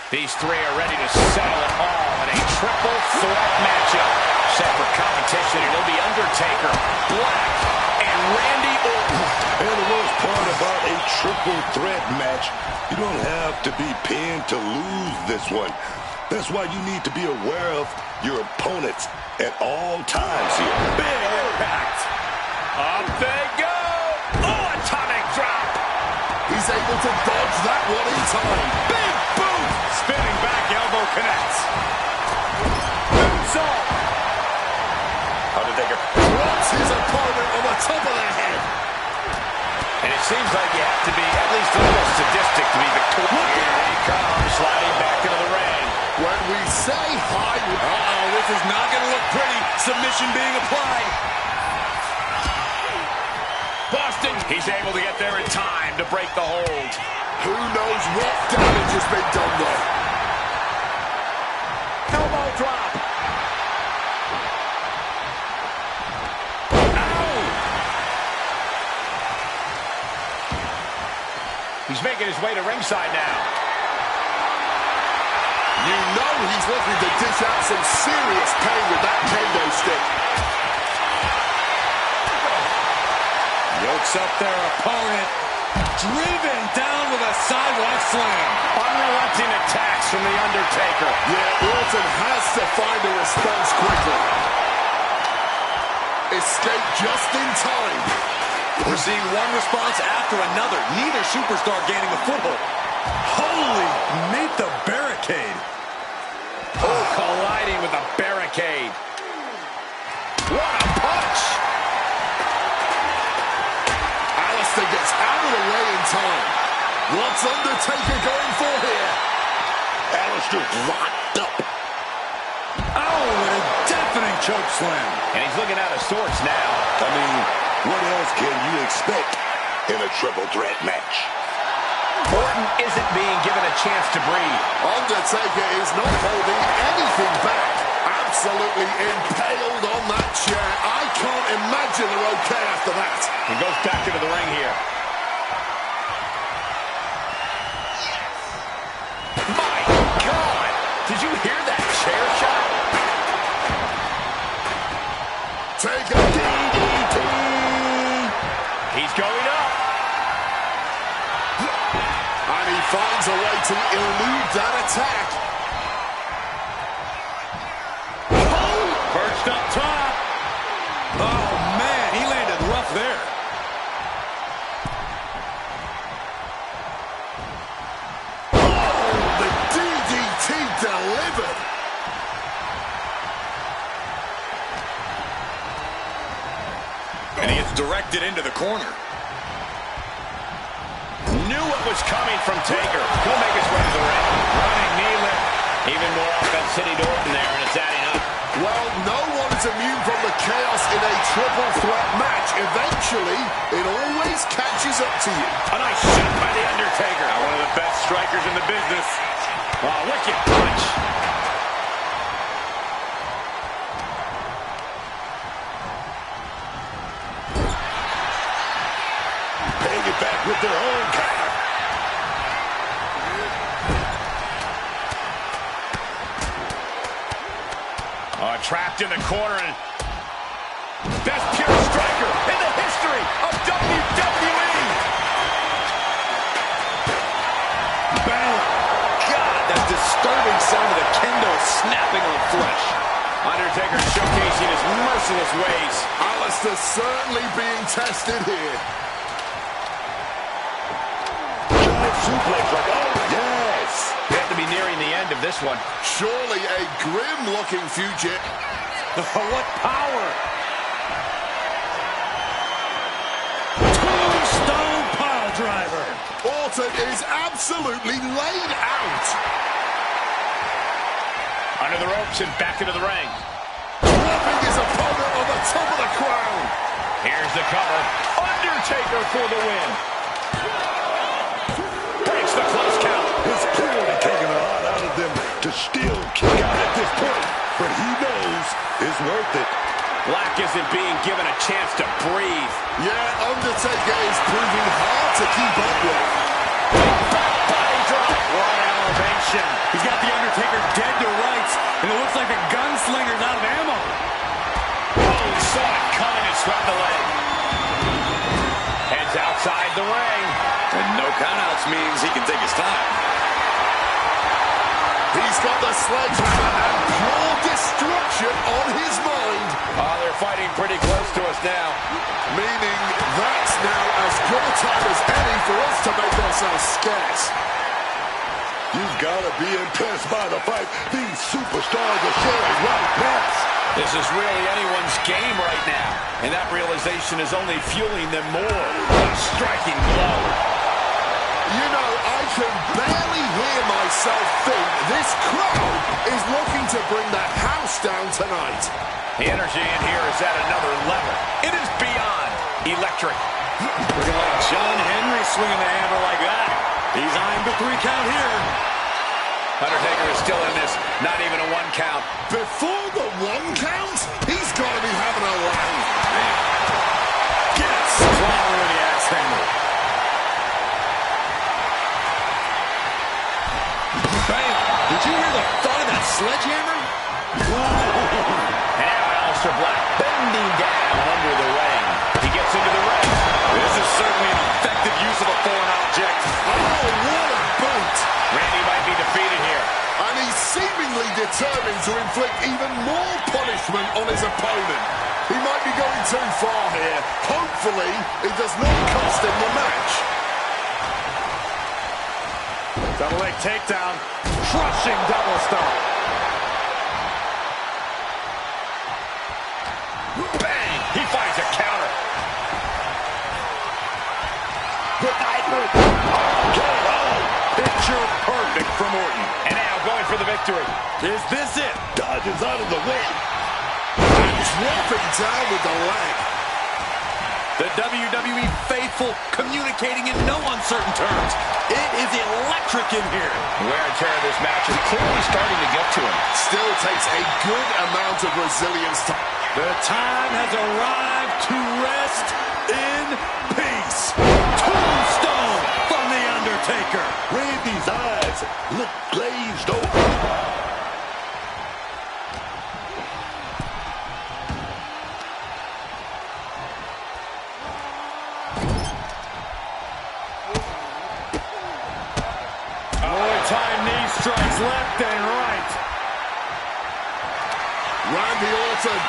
These three are ready to settle it all in a triple threat matchup. Set for competition, and it'll be Undertaker, Black, and Randy Orton. And the worst part about a triple threat match, you don't have to be pinned to lose this one. That's why you need to be aware of your opponents at all times here. Big impact. Up they go. Oh, atomic drop. He's able to dodge that one in time. Big boot. Spinning back elbow connects. Moonsault. Undertaker Drops his opponent on the top of the head. And it seems like you have to be at least a little sadistic to be victorious. Here he comes, sliding back into the ring. When we say hi... Uh-oh, this is not going to look pretty. Submission being applied. Boston, he's able to get there in time to break the hold. Who knows what damage has been done there. Elbow drop. He's making his way to ringside now. You know he's looking to dish out some serious pain with that kendo stick. Yokes up their opponent. Driven down with a sidewalk slam. Unrelenting attacks from The Undertaker. Yeah, Orton has to find a response quickly. Escape just in time. We're seeing one response after another. Neither superstar gaining a foothold. Holy, meet the barricade. Oh, colliding with a barricade. What a punch! Alistair gets out of the way in time. What's Undertaker going for here? Alistair's locked up. Oh, and a deafening choke slam. And he's looking out of sorts now. I mean, what else can you expect in a triple threat match? Orton isn't being given a chance to breathe. Undertaker is not holding anything back. Absolutely impaled on that chair. I can't imagine they're okay after that. He goes back into the ring here. My God! Did you hear that chair shot? Take a DDT. He's going up. And he finds a way to elude that attack. Perched up top. Oh, man, he landed rough there. Oh, the DDT delivered. And he gets directed into the corner. Knew what was coming from Taker. He'll make his way to the ring. Running knee lift. Even more offense hitting Orton there, and it's adding up. Well, no one is immune from the chaos in a triple threat match. Eventually, it always catches up to you. A nice shot by The Undertaker. One of the best strikers in the business. Oh, wicked punch. Paying it back with their own counter. Trapped in the corner. And best pure striker in the history of WWE. Bam! God, that disturbing sound of the kendo snapping on flesh. Undertaker showcasing his merciless ways. Alistair certainly being tested here. Giant suplex like, oh, yes. We have to be nearing the end of this one. Surely a grim-looking future. What power! Tombstone pile driver. Orton is absolutely laid out. Under the ropes and back into the ring. Dropping his opponent on the top of the crown. Here's the cover. Undertaker for the win. Breaks the close count. It's clearly taking a lot out of them to still kick out at this point. But he knows it's worth it. Black isn't being given a chance to breathe. Yeah, Undertaker is proving hard to keep up with. Body drop. What elevation. He's got the Undertaker dead to rights, and it looks like the gunslinger's out of ammo. Oh, he saw it coming and swept the leg. Heads outside the ring. And no countouts means he can take his time. He's got the sledgehammer and pure destruction on his mind. Oh, they're fighting pretty close to us now. Meaning that's now as good a time as any for us to make ourselves scarce. You've got to be impressed by the fight these superstars are showing right now. This is really anyone's game right now. And that realization is only fueling them more. What a striking blow. You know, I can barely hear myself think this crowd is looking to bring the house down tonight. The energy in here is at another level. It is beyond electric. Looking like John Henry swinging the hammer like that. He's eyeing the 3 count here. Undertaker is still in this. Not even a 1 count. Before the 1 count, he's got to be having a laugh. Gets swallowing the axe handle. Bam! Did you hear the thud of that sledgehammer? And now Aleister Black bending down under the ring. He gets into the ring. This is certainly an effective use of a foreign object. Oh, what a boot! Randy might be defeated here. And he's seemingly determined to inflict even more punishment on his opponent. He might be going too far here. Hopefully, it does not cost him the match. Double leg takedown. Crushing double stomp. Bang! He finds a counter. Picture perfect from Orton. And now going for the victory. Is this it? Dodges out of the way. Dropping down with the leg. The WWE faithful communicating in no uncertain terms. It is electric in here. Wear and tear of this match is clearly starting to get to him. Still takes a good amount of resilience to... The time has arrived to rest in peace. Tombstone from The Undertaker. Randy's eyes look glazed over. Time knee strikes left and right. Randy Orton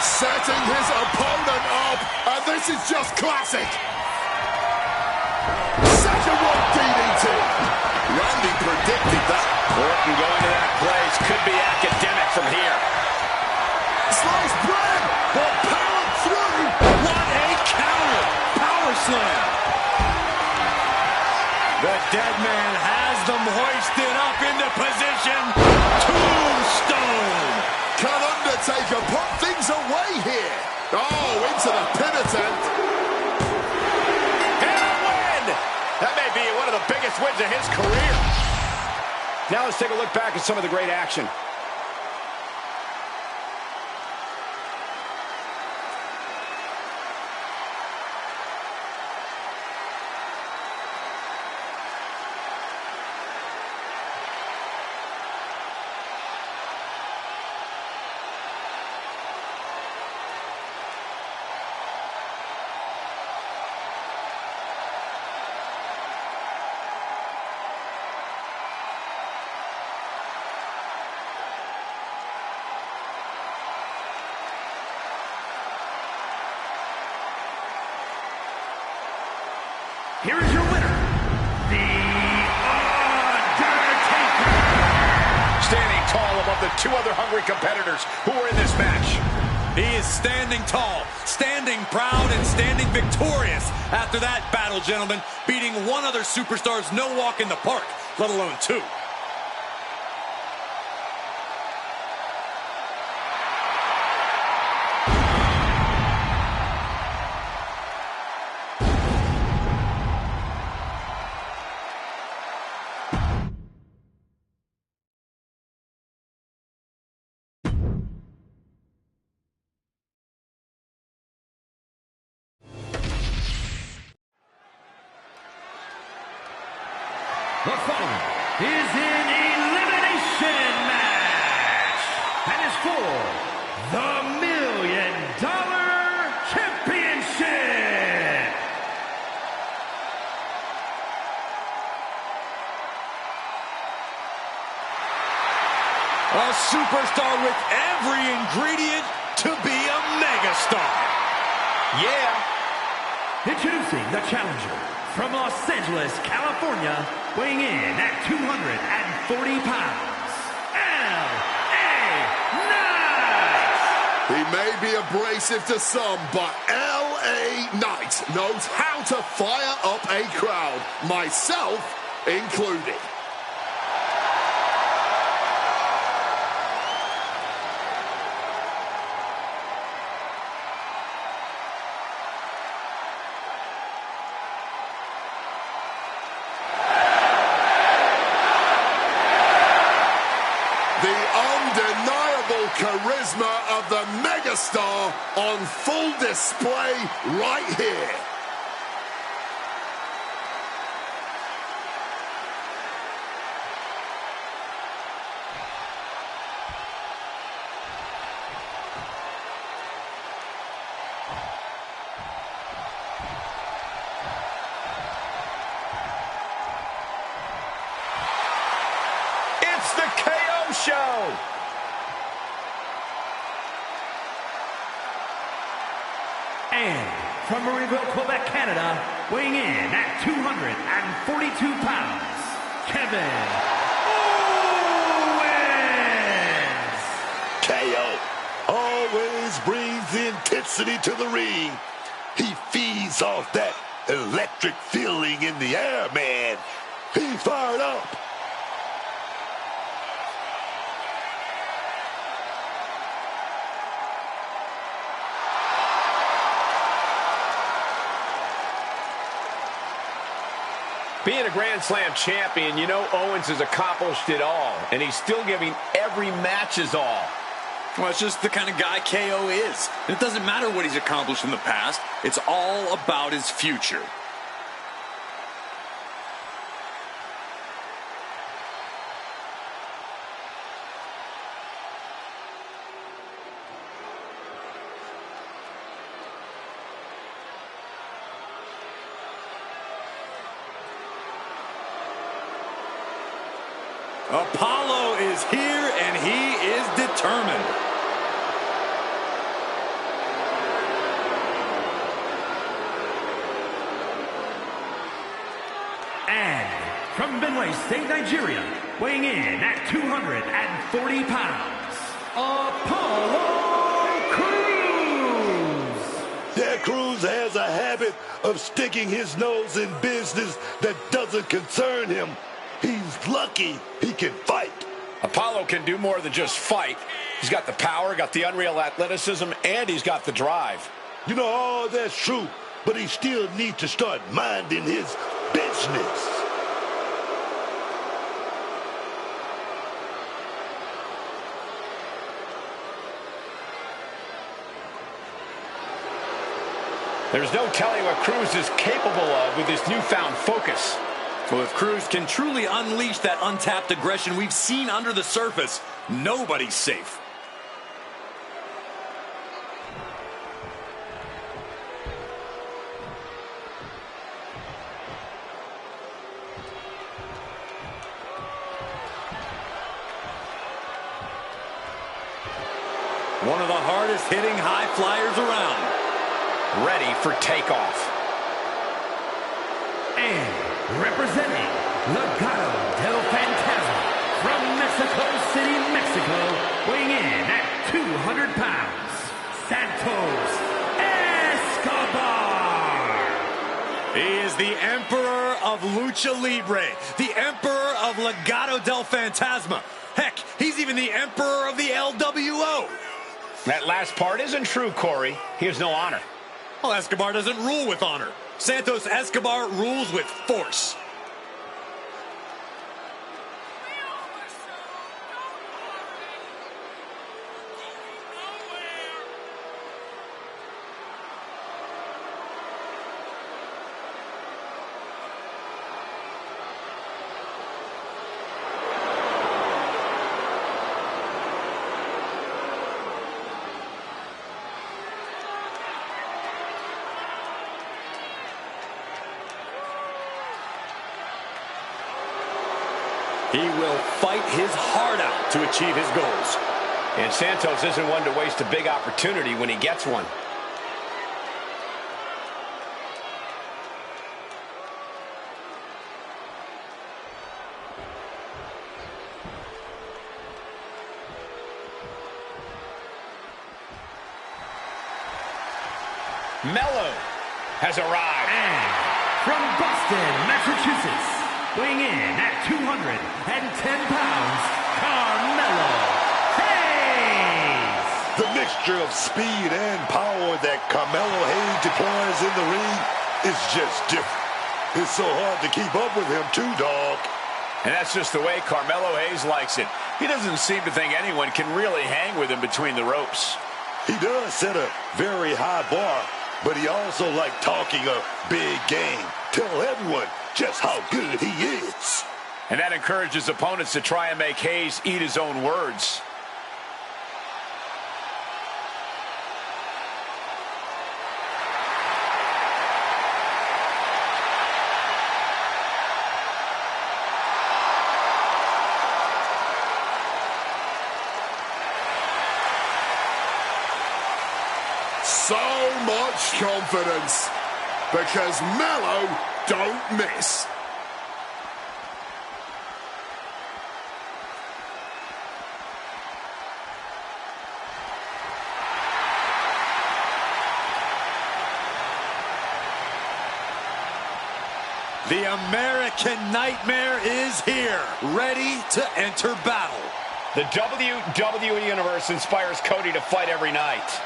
setting his opponent up, and this is just classic. Second one DDT. Randy predicted that. Orton going to that place could be academic from here. Sliced bread, but powered through. What a counter. Power slam. The dead man has them hoisted up into position. Tombstone. Can Undertaker put things away here? Oh, into the pin attempt. And a win! That may be one of the biggest wins of his career. Now let's take a look back at some of the great action. Here is your winner, The Undertaker. Standing tall above the two other hungry competitors who were in this match. He is standing tall, standing proud, and standing victorious after that battle, gentlemen, beating one other superstar's no walk in the park, let alone two. The following is an elimination match and is for the $1 Million Championship. A superstar with every ingredient to be a megastar. Yeah. Introducing the challenger from Los Angeles, California, weighing in at 240 pounds, L.A. Knight. He may be abrasive to some, but L.A. Knight knows how to fire up a crowd, myself included. The undeniable charisma of the megastar on full display right here. It's the KO Show. from Marieville, Quebec, Canada, weighing in at 242 pounds, Kevin Owens! KO always brings intensity to the ring. He feeds off that electric feeling in the air, man. He's fired up. Being a Grand Slam champion, you know Owens has accomplished it all, and he's still giving every match his all. Well, it's just the kind of guy KO is. And it doesn't matter what he's accomplished in the past. It's all about his future. Apollo is here, and he is determined. And from Benue State, Nigeria, weighing in at 240 pounds, Apollo Crews! Yeah, Cruz has a habit of sticking his nose in business that doesn't concern him. He's lucky he can fight. Apollo can do more than just fight. He's got the power, got the unreal athleticism, and he's got the drive. You know, all that's true, but he still needs to start minding his business. There's no telling what Cruz is capable of with his newfound focus. Well, if Cruz can truly unleash that untapped aggression we've seen under the surface, nobody's safe. One of the hardest hitting high flyers around. Ready for takeoff. And representing Legado del Fantasma from Mexico City, Mexico, weighing in at 200 pounds, Santos Escobar. He is the Emperor of Lucha Libre, the Emperor of Legado del Fantasma. Heck, he's even the Emperor of the LWO. That last part isn't true, Corey. He has no honor. Well, Escobar doesn't rule with honor. Santos Escobar rules with force. He will fight his heart out to achieve his goals. And Santos isn't one to waste a big opportunity when he gets one. Mello has arrived. And from Boston, Massachusetts, weighing in at 210 pounds, Carmelo Hayes. The mixture of speed and power that Carmelo Hayes deploys in the ring is just different. It's so hard to keep up with him too, dog. And that's just the way Carmelo Hayes likes it. He doesn't seem to think anyone can really hang with him between the ropes. He does set a very high bar, but he also likes talking a big game. Tell everyone just how good he is. And that encourages opponents to try and make Hayes eat his own words. So much confidence, because Mello don't miss. The American Nightmare is here, ready to enter battle. The WWE Universe inspires Cody to fight every night.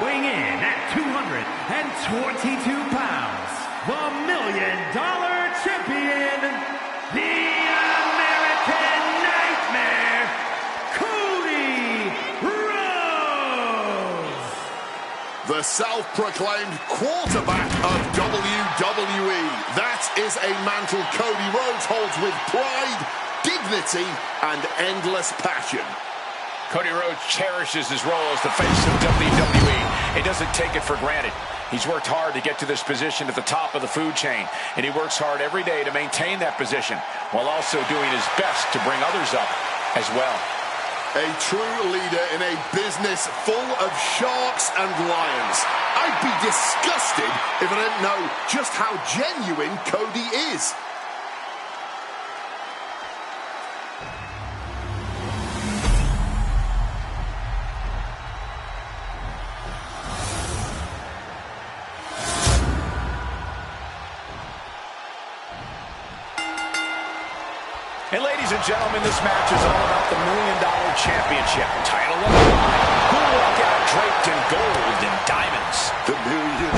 Weighing in at 222 pounds, the $1 Million Champion, the American Nightmare, Cody Rhodes. The self-proclaimed quarterback of WWE. That is a mantle Cody Rhodes holds with pride, dignity, and endless passion. Cody Rhodes cherishes his role as the face of WWE. He doesn't take it for granted. He's worked hard to get to this position at the top of the food chain, and he works hard every day to maintain that position while also doing his best to bring others up as well. A true leader in a business full of sharks and lions. I'd be disgusted if I didn't know just how genuine Cody is. And ladies and gentlemen, this match is all about the $1 Million Championship. Title on the line. Who will walk out draped in gold and diamonds? The $1 Million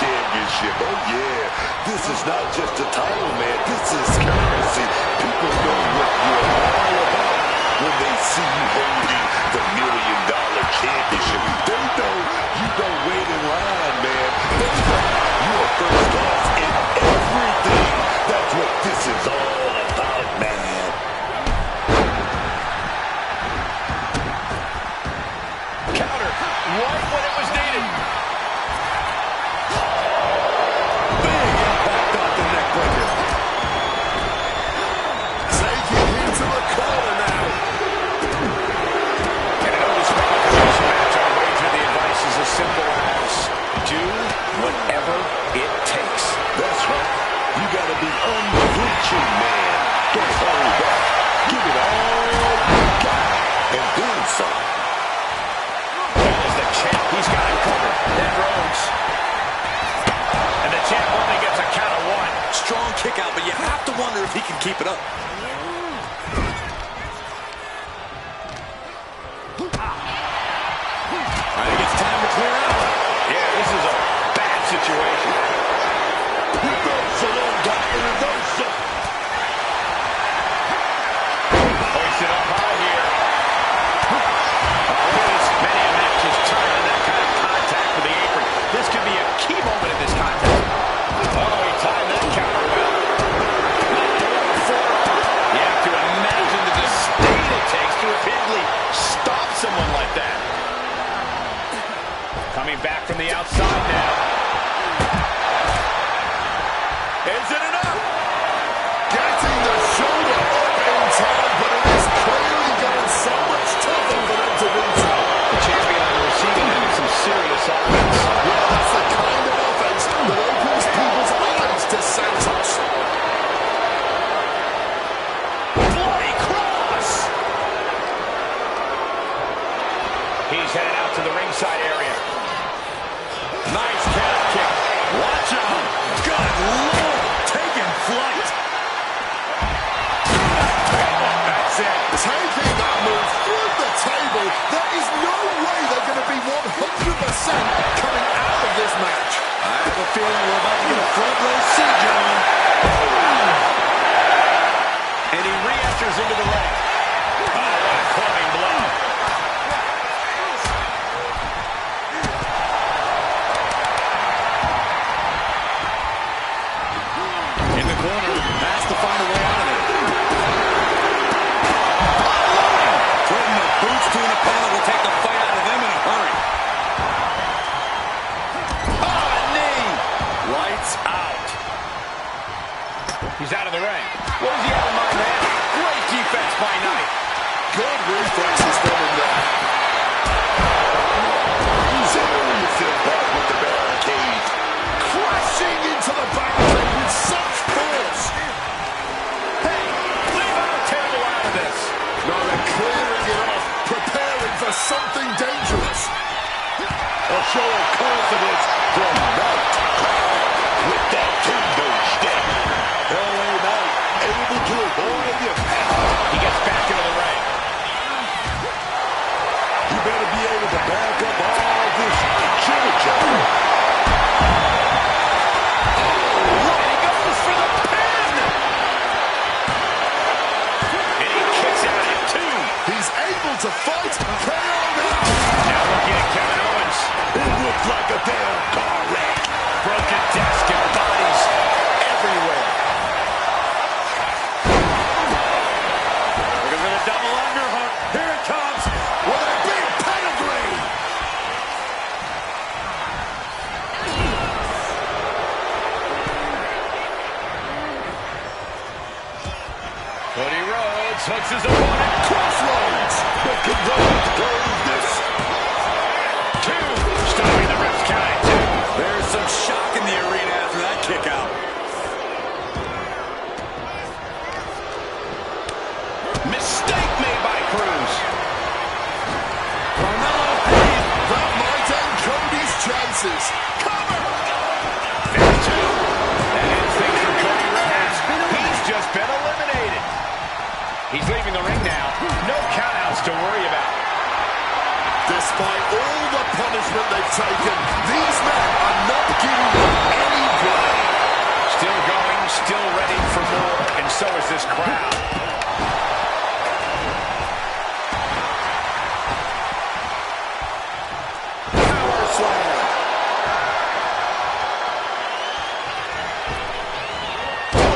Championship. Oh, yeah. This is not just a title, man. This is currency. People know what you're all about when they see you holding the $1 Million Championship. They know you don't wait in line, man. They know you are first off in everything. That's what this is all about, man. Counter right when it was needed. Big impact off the neck breaker. Taking him to the corner now. And I know this match, I wager the advice is as simple as do whatever it takes. That's right. You gotta be unflinching, man. Don't hold back. Give it all you got. And then some. As the champ, he's got it covered. Then Rhodes. And the champ only gets a count of one. Strong kick out, but you have to wonder if he can keep it up. I think it's time to clear out. Yeah, this is a bad situation. Reversal on top of reversal. Hoisted up high here. Always many a match is turned on that kind of contact with the apron. This could be a key moment in this contest. Oh, he timed that counter well. You have to imagine the disdain it takes to repeatedly stop someone like that. Coming back from the outside now. Is it enough? Getting the shoulder up in time, but it is clearly getting so much tougher for them to reach out. The champion on the receiving end of some serious offense. Yeah, that's the kind of offense that opens people's eyes to Santos. Bloody cross! He's headed out to the ringside area. Nice calf kick. Watch out! Good Lord, taking flight. That's it. Taking that move through the table, there is no way they're going to be 100% coming out of this match. I have a feeling we're about to get a front row seat, gentlemen. corner has to find a way out of it. Putting the boots to an opponent will take the fight out of them in a hurry. Oh, a knee! Lights out. He's out of the ring. What does he have in mind there? Great defense by Knight. Good reflexes from him there. Serious back with the barricade. Crashing into the barricade with such force. Hey, leave our table out of this. No, they're clearing it off, preparing for something dangerous. A show of confidence from Knight. With that timber step. LA Knight able to avoid the impact. He gets back into the ring. You better be able to back up all this chili-chili. And he goes for the pin. And he kicks out at 2. He's able to fight. KO now. Now looking at Kevin Owens. It looked like a damn car wreck. Broken desk and bodies everywhere. Looking for the double underhook. Here it comes. With a big pedigree. Cody Rhodes hooks his opponent. Crossroads. But can Rhodes close this? 2. Stopping the ref's count at 2. There's some shock in the arena after that kick out. Mistake made by Cruz. Carmelo Hayes. That might end Cody's chances. Cover. There's 2. That ends things for Cody Rhodes. He's just been eliminated. He's leaving the ring now. No countouts to worry about. Despite all the punishment they've taken, these men are not giving them any break. Still going, still ready for more, and so is this crowd. Power slam.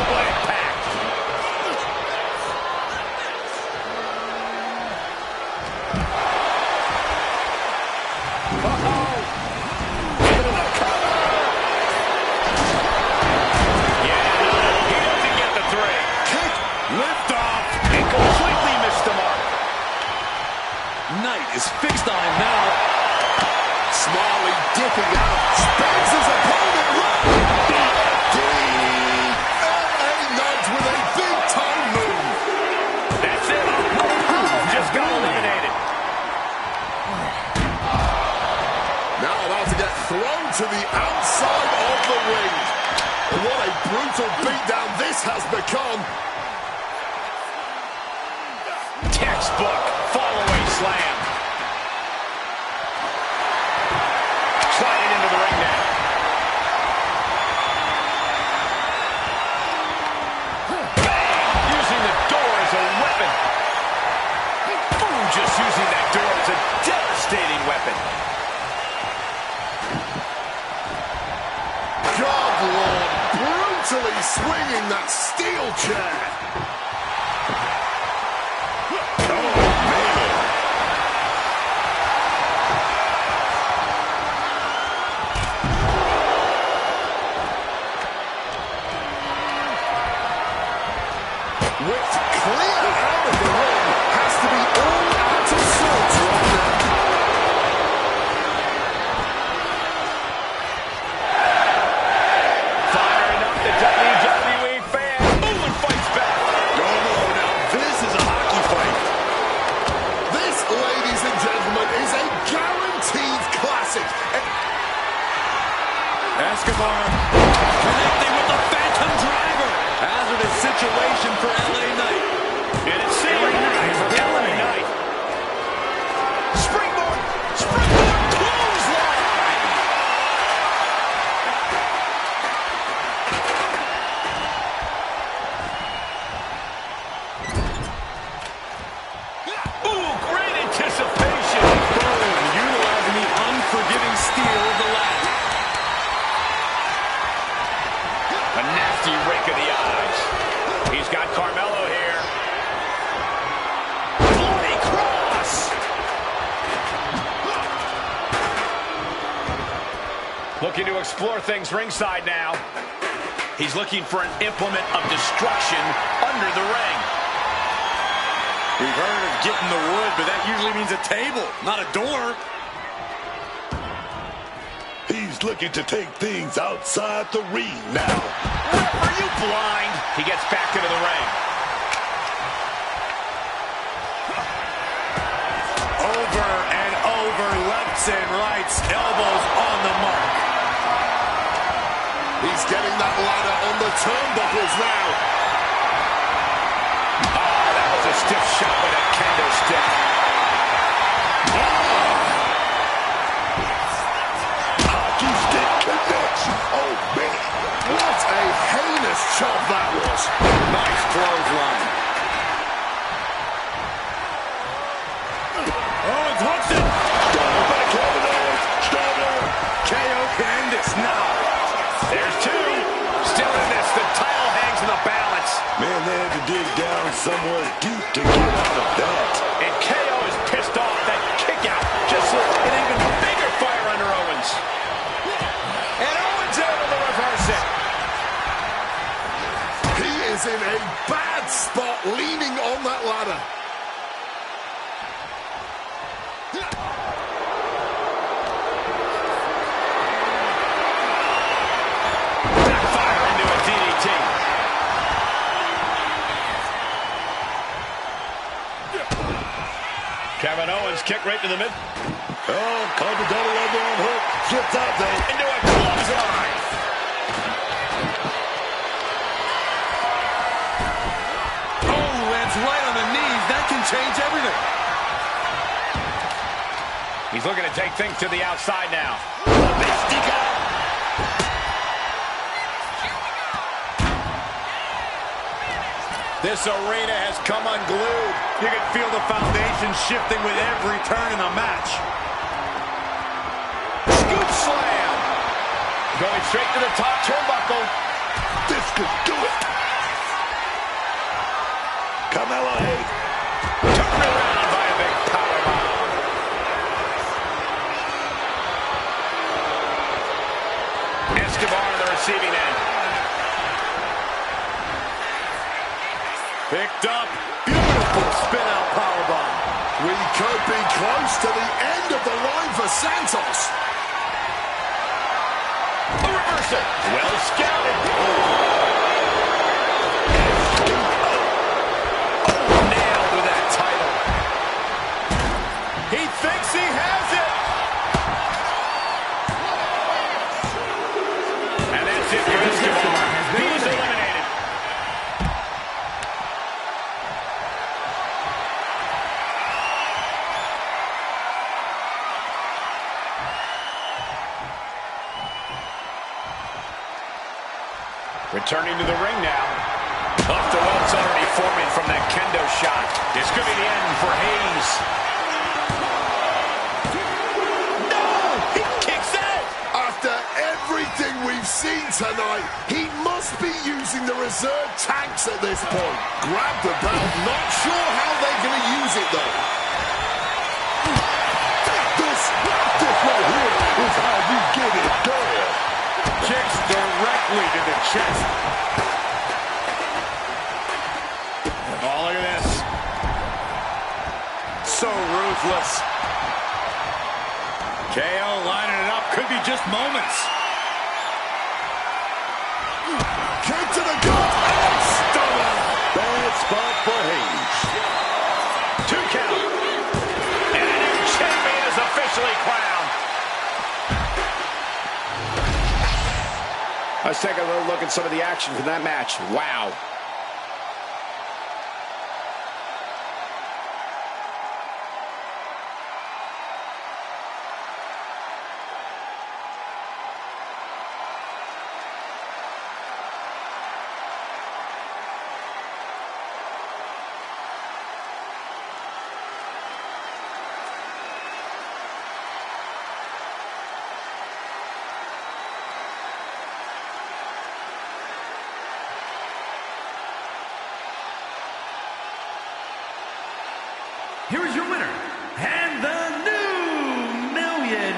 What impact. Knight is fixed on him now. Smalley dipping out. Spins his opponent right. LA Knight with a big time move. That's it. Just got eliminated. Now about to get thrown to the outside of the ring. What a brutal beatdown this has become. Textbook fall-away slam. Sliding into the ring now. Bang! Using the door as a weapon. Boom! Just using that door as a devastating weapon. God, Lord, brutally swinging that steel chair. Whipped clear out of the ring. Has to be all out of sorts right now. Firing up the WWE fan. Boom, fights back. No, now this is a hockey fight. This, ladies and gentlemen, is a guaranteed classic. Escobar connecting with the Phantom Driver. Hazardous situation for LA Knight. And it's nasty rake of the eyes. He's got Carmelo here. Bloody cross! Looking to explore things ringside now. He's looking for an implement of destruction under the ring. We've heard of getting the wood, but that usually means a table, not a door. He's looking to take things outside the ring now. Ref, are you blind? He gets back into the ring. Over and over, lefts and rights, elbows on the mark. He's getting that ladder on the turnbuckles now. Oh, that was a stiff shot with a kendo stick. Hockey stick connection. Oh, man. What a heinous chop that was. Nice clothesline. Owens hooks it. Back Kevin Owens. Stunner. KO can end this now. There's two. Still in this. The title hangs in the balance. Man, they had to dig down somewhere deep to get out of that. And KO is pissed off. That kick out just lit an even bigger fire under Owens. And Owens able to reverse it. He is in a bad spot leaning on that ladder. Backfire into a DDT. Kevin Owens kick right to the mid. Oh, called the double underarm hook. Flipped out though. Into a clothesline. Oh, lands right on the knees. That can change everything. He's looking to take things to the outside now. Mystica. This arena has come unglued. You can feel the foundation shifting with every turn in the match. Scoop slam. Going straight to the top turnbuckle. This could do it. Carmelo Hayes. Turned around by a big powerbomb. Escobar on the receiving end. Picked up. Beautiful spin-out powerbomb. We could be close to the end of the line for Santos. A reversal. Well scouted. Nailed with that title. He thinks he has it. And that's it for Escobar. He's eliminated. Returning to the ring now. Off the ropes already forming from that kendo shot. This could be the end for Hayes. No! He kicks out! After everything we've seen tonight, he must be using the reserve tanks at this point. Grab the belt, not sure how they're going to use it though. This right here is how you get it done. Kicks directly to the chest. Oh, look at this. So ruthless. KO lining it up. Could be just moments. Kick to the gut and stunner. Bad spot for Hayes. 2 count. And a new champion is officially crowned. Let's take a little look at some of the action from that match. Wow. here is your winner, and the new $1 Million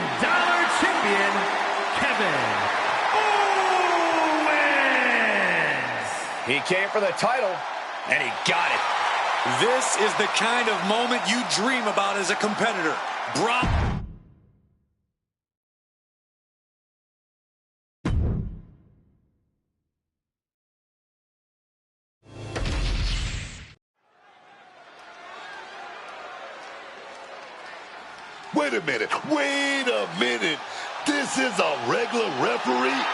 Champion, Kevin Owens! He came for the title, and he got it. This is the kind of moment you dream about as a competitor. Brock. Wait a minute. Wait a minute. This is a regular referee?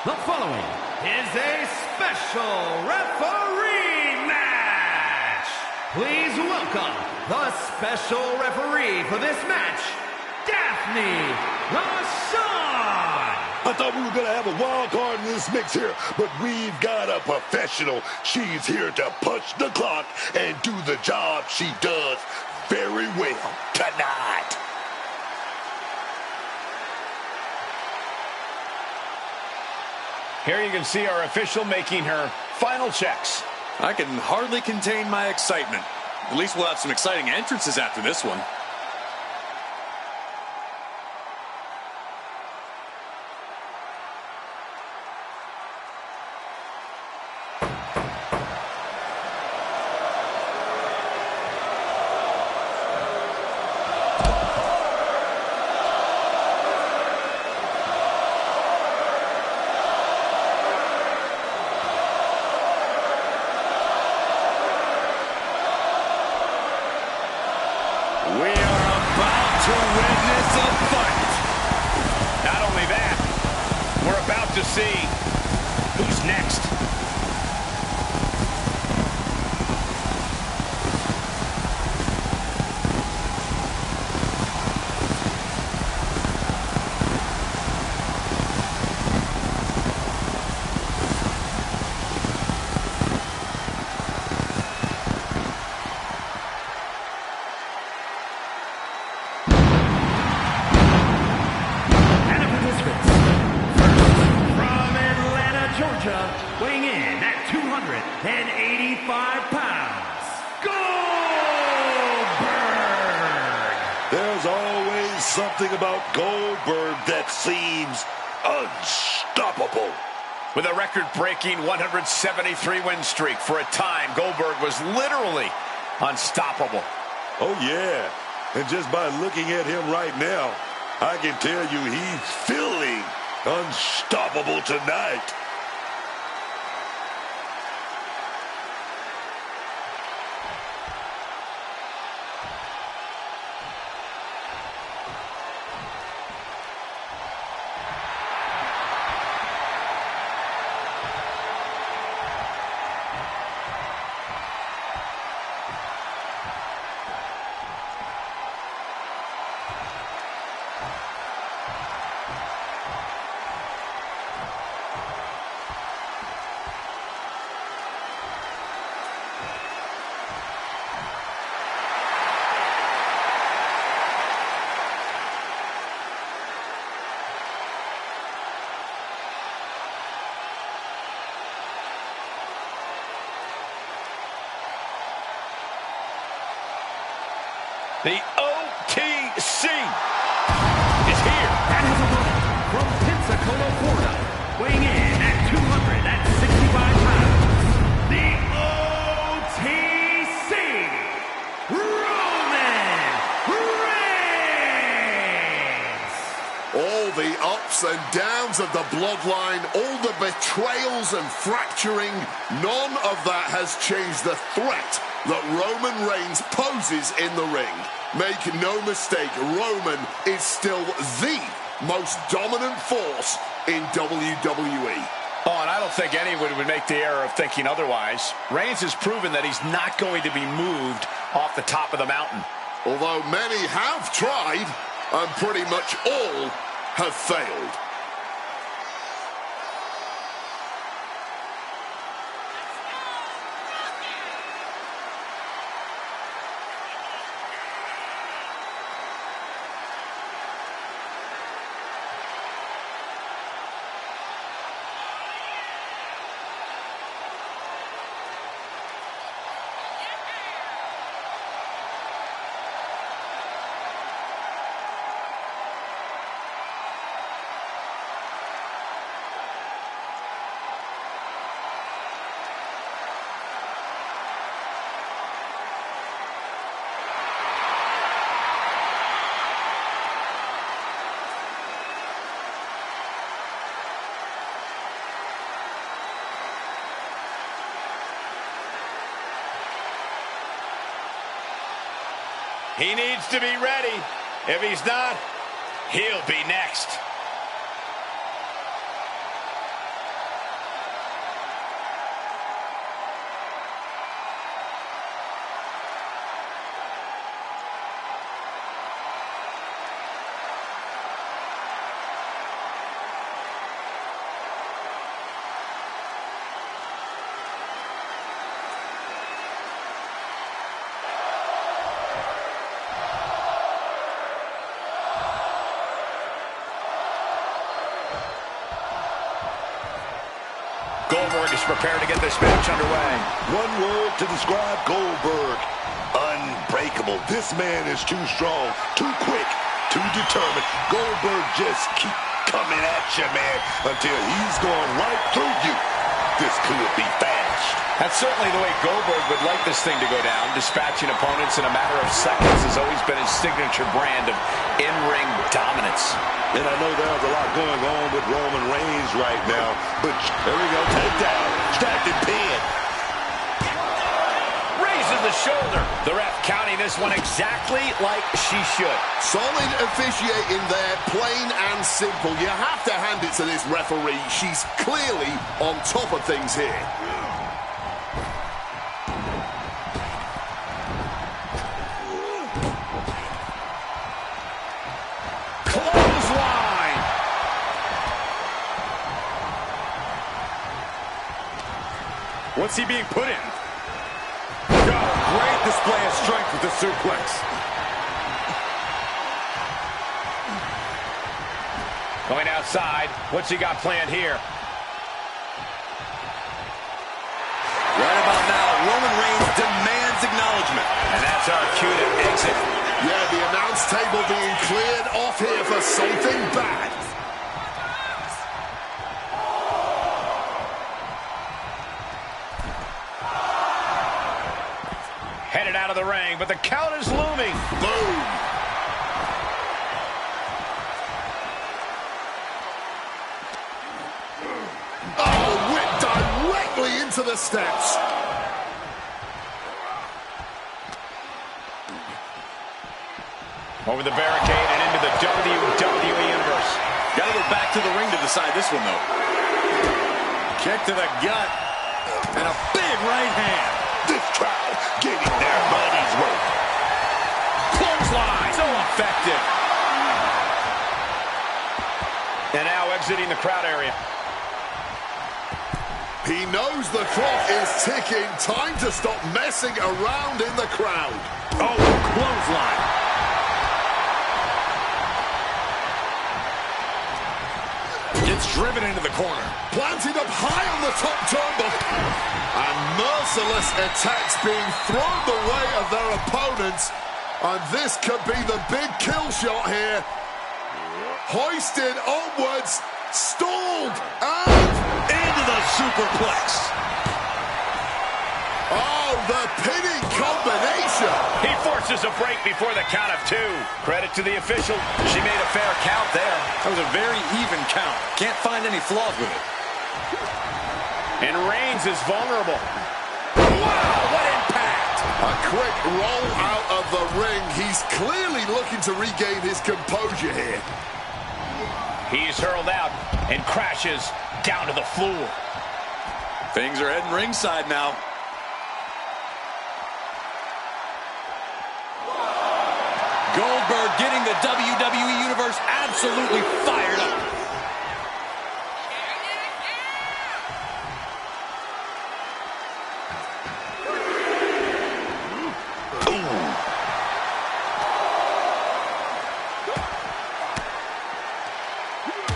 The following is a special referee match. Please welcome the special referee for this match, Daphne LaShawn. I thought we were going to have a wild card in this mix here, but we've got a professional. She's here to punch the clock and do the job she does very well tonight. Here you can see our official making her final checks. I can hardly contain my excitement. At least we'll have some exciting entrances after this one. We are about to witness a fight. Not only that, we're about to see who's next. Weighing in at 285 pounds, Goldberg! There's always something about Goldberg that seems unstoppable. With a record-breaking 173 win streak, for a time, Goldberg was literally unstoppable. Oh, yeah. And just by looking at him right now, I can tell you he's feeling unstoppable tonight. The OTC is here. And his opponent from Pensacola, Florida, weighing in at 265 pounds, the OTC, Roman Reigns. All the ups and downs of the bloodline, all the betrayals and fracturing, none of that has changed the threat that Roman Reigns poses in the ring. Make no mistake, Roman is still the most dominant force in WWE. Oh, and I don't think anyone would make the error of thinking otherwise. Reigns has proven that he's not going to be moved off the top of the mountain. Although many have tried, and pretty much all have failed. He needs to be ready. If he's not, he'll be next. Goldberg is prepared to get this match underway. One word to describe Goldberg: unbreakable. This man is too strong, too quick, too determined. Goldberg just keep coming at you, man, until he's going right through you. This could be fast. That's certainly the way Goldberg would like this thing to go down. Dispatching opponents in a matter of seconds has always been his signature brand of in-ring dominance. And I know there's a lot going on with Roman Reigns right now, but there we go, takedown, distracted pin. Raises the shoulder. The ref counting this one exactly like she should. Solid officiating there, plain and simple. You have to hand it to this referee. She's clearly on top of things here. Clothesline. What's he being put in? Great display of strength with the suplex. Going outside. What's he got planned here? Right about now, Roman Reigns demands acknowledgement. And that's our cue to exit. Yeah, the announce table being cleared off here for something bad. Headed out of the ring, but the count is looming. Boom. Oh, whipped directly into the steps. Over the barricade and into the WWE Universe. Got to get back to the ring to decide this one, though. Kick to the gut. And a big right hand. This crowd getting their money's worth. Clothesline. So effective. And now exiting the crowd area. He knows the clock is ticking. Time to stop messing around in the crowd. Oh, clothesline. Gets driven into the corner. Planted up high on the top turnbuckle. And merciless attacks being thrown the way of their opponents. And this could be the big kill shot here. Hoisted onwards. Stalled. And Into the superplex. oh, the pinning combination. He forces a break before the count of two. Credit to the official. She made a fair count there. That was a very even count. Can't find any flaws with it. And Reigns is vulnerable. Wow, what impact! A quick roll out of the ring. He's clearly looking to regain his composure here. He's hurled out and crashes down to the floor. Things are heading ringside now. Goldberg getting the WWE Universe absolutely fired up.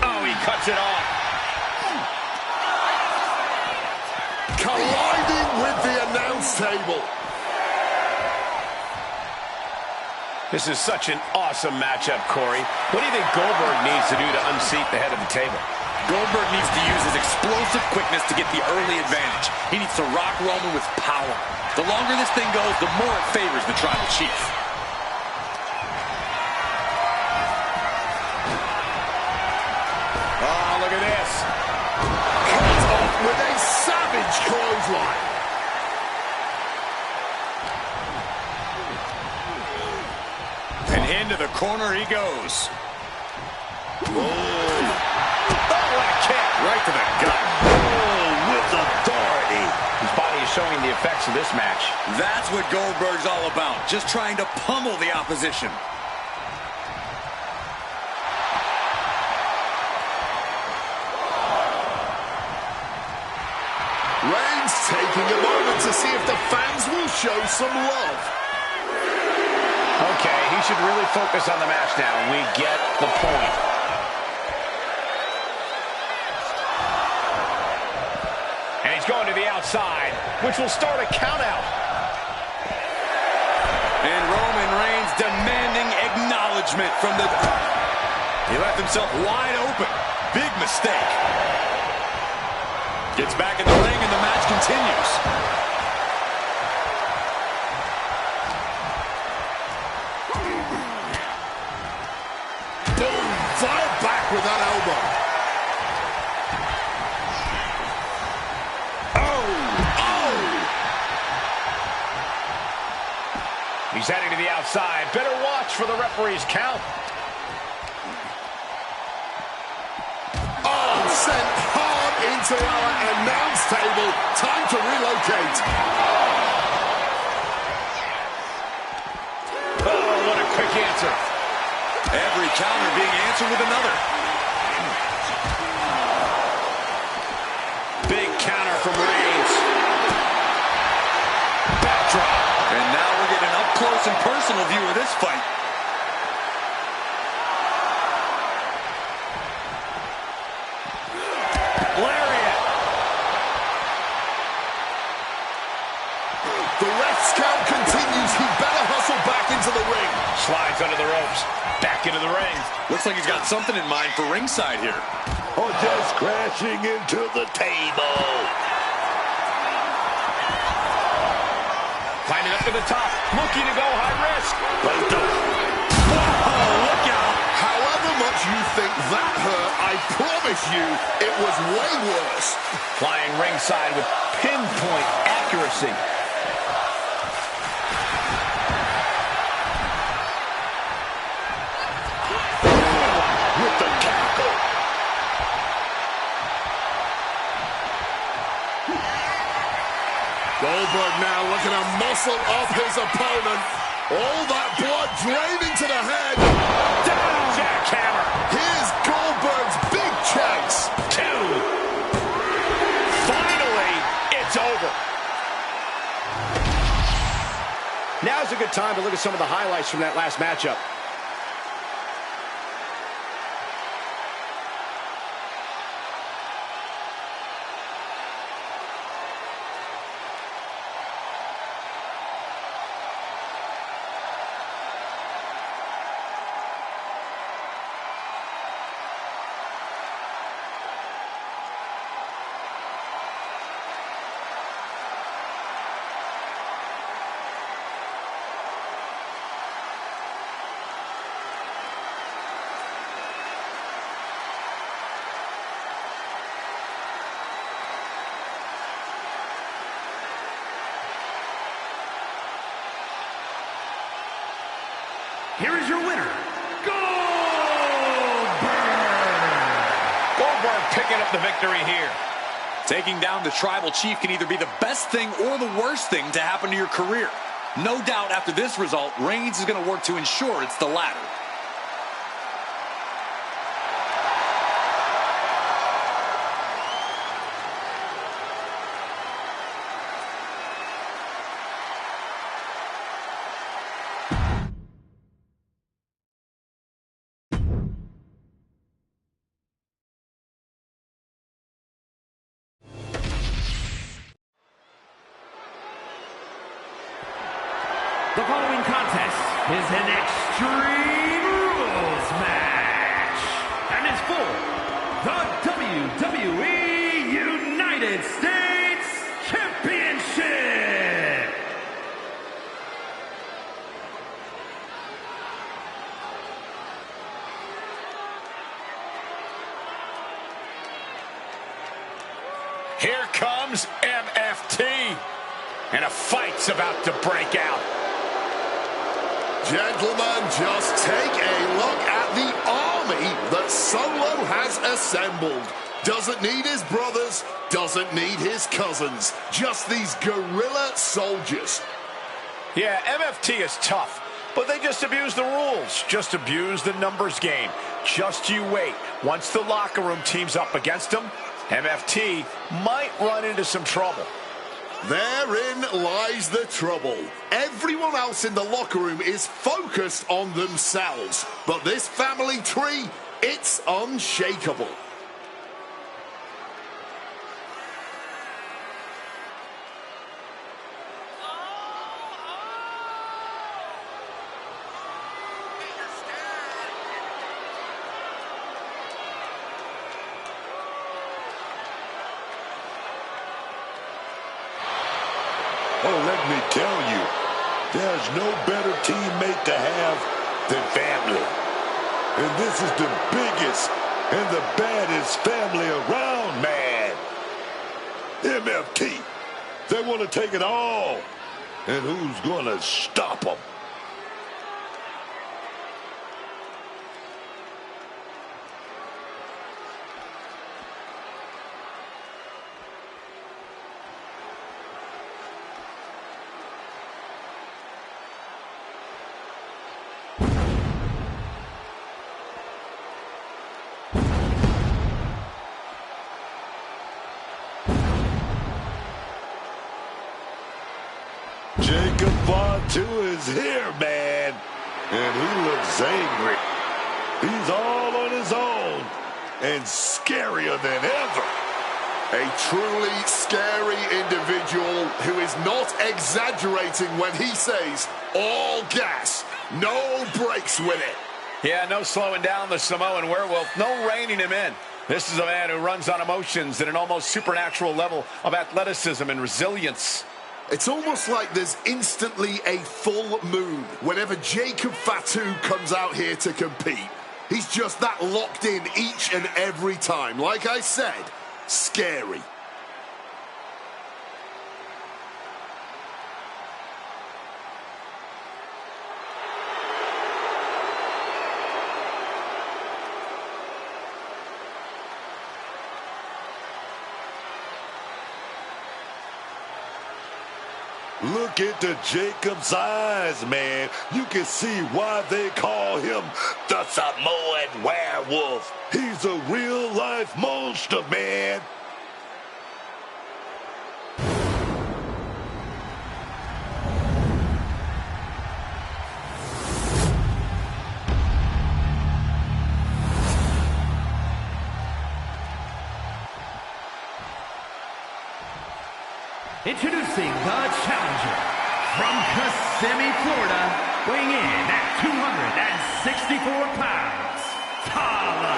Oh, he cuts it off. Colliding with the announce table. This is such an awesome matchup, Corey. What do you think Goldberg needs to do to unseat the head of the table? Goldberg needs to use his explosive quickness to get the early advantage. He needs to rock Roman with power. The longer this thing goes, the more it favors the Tribal Chief. Oh, look at this. Cut off with a savage clothesline. Into the corner he goes. Oh, what a kick. Right to the gut. Oh, with authority. His body is showing the effects of this match. That's what Goldberg's all about. Just trying to pummel the opposition. Reigns taking a moment to see if the fans will show some love. Okay, he should really focus on the match now. We get the point. And he's going to the outside, which will start a countout. And Roman Reigns demanding acknowledgement from the... He left himself wide open. Big mistake. Gets back in the ring and the match continues. Boom! Fire back with that elbow. He's heading to the outside. Better watch for the referee's count. Oh, sent hard into our announce table. Time to relocate. Oh, what a quick answer. Every counter being answered with another. Big counter from Reigns. Backdrop. And now we're getting an up-close and personal view of this fight. Lariat. The ref's count continues. He better hustle back into the ring. Slides under the ropes. Back into the ring. Looks like he's got something in mind for ringside here. Or just crashing into the table. Climbing up to the top. Looking to go high risk. Right there. Oh, look out. However much you think that hurt, I promise you it was way worse. Flying ringside with pinpoint accuracy. With the tackle. Goldberg now looking to muscle up his opponent. All that blood draining to the head. Down, jackhammer. Here's Goldberg's big chance. 2. Finally, it's over. Now's a good time to look at some of the highlights from that last matchup. Here is your winner, Goldberg! Goldberg picking up the victory here. Taking down the tribal chief can either be the best thing or the worst thing to happen to your career. No doubt after this result, Reigns is going to work to ensure it's the latter. The following contest is an Extreme Rules match and is for the WWE United States Championship. Here comes MFT. And a fight's about to break out. Gentlemen, just take a look at the army that Solo has assembled. Doesn't need his brothers, doesn't need his cousins. Just these guerrilla soldiers. Yeah, MFT is tough, but they just abuse the rules. Just abuse the numbers game. Just you wait. Once the locker room teams up against them, MFT might run into some trouble. Therein lies the trouble. Everyone else in the locker room is focused on themselves. But this family tree, it's unshakable. Oh, let me tell you, there's no better teammate to have than family. And this is the biggest and the baddest family around, man. MFT, they want to take it all. And who's going to stop them? Jacob Fatu is here, man. And he looks angry. He's all on his own and scarier than ever. A truly scary individual who is not exaggerating when he says, all gas, no brakes with it. Yeah, no slowing down the Samoan werewolf, no reining him in. This is a man who runs on emotions at an almost supernatural level of athleticism and resilience. It's almost like there's instantly a full moon whenever Jacob Fatu comes out here to compete. He's just that locked in each and every time. Like I said, scary. Look into Jacob's eyes, man. You can see why they call him the Samoan werewolf. He's a real-life monster, man. Introducing the challenger from Kissimmee, Florida, weighing in at 264 pounds, Tala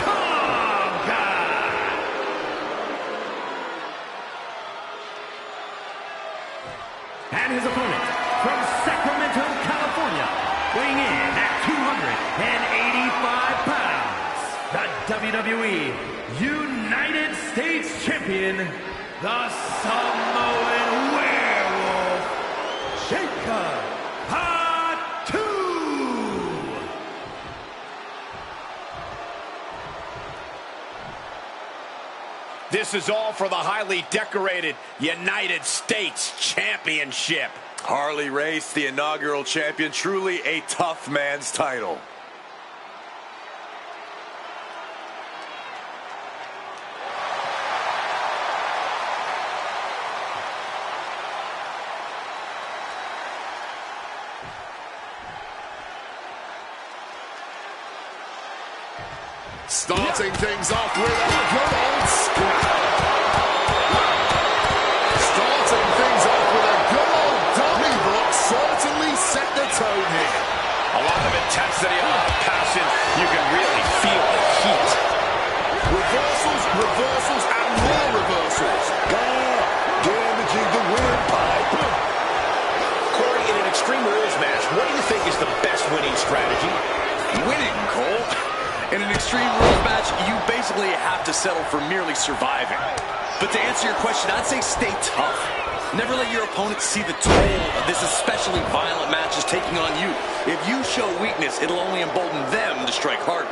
Tonga. And his opponent from Sacramento, California, weighing in at 285 pounds, the WWE United States Champion, the Samoan werewolf, Jacob Fatu. This is all for the highly decorated United States Championship. Harley Race, the inaugural champion, truly a tough man's title. Starting things off with a good old scrap. Starting things off with a good old Donnybrook certainly set the tone here. A lot of intensity, a lot of passion. You can really feel the heat. Reversals, reversals, and more reversals. Damaging the windpipe. Corey, in an Extreme Rules match, what do you think is the best winning strategy? Winning, Cole. In an Extreme Rules match, you basically have to settle for merely surviving. But to answer your question, I'd say stay tough. Never let your opponent see the toll of this especially violent match is taking on you. If you show weakness, it'll only embolden them to strike harder.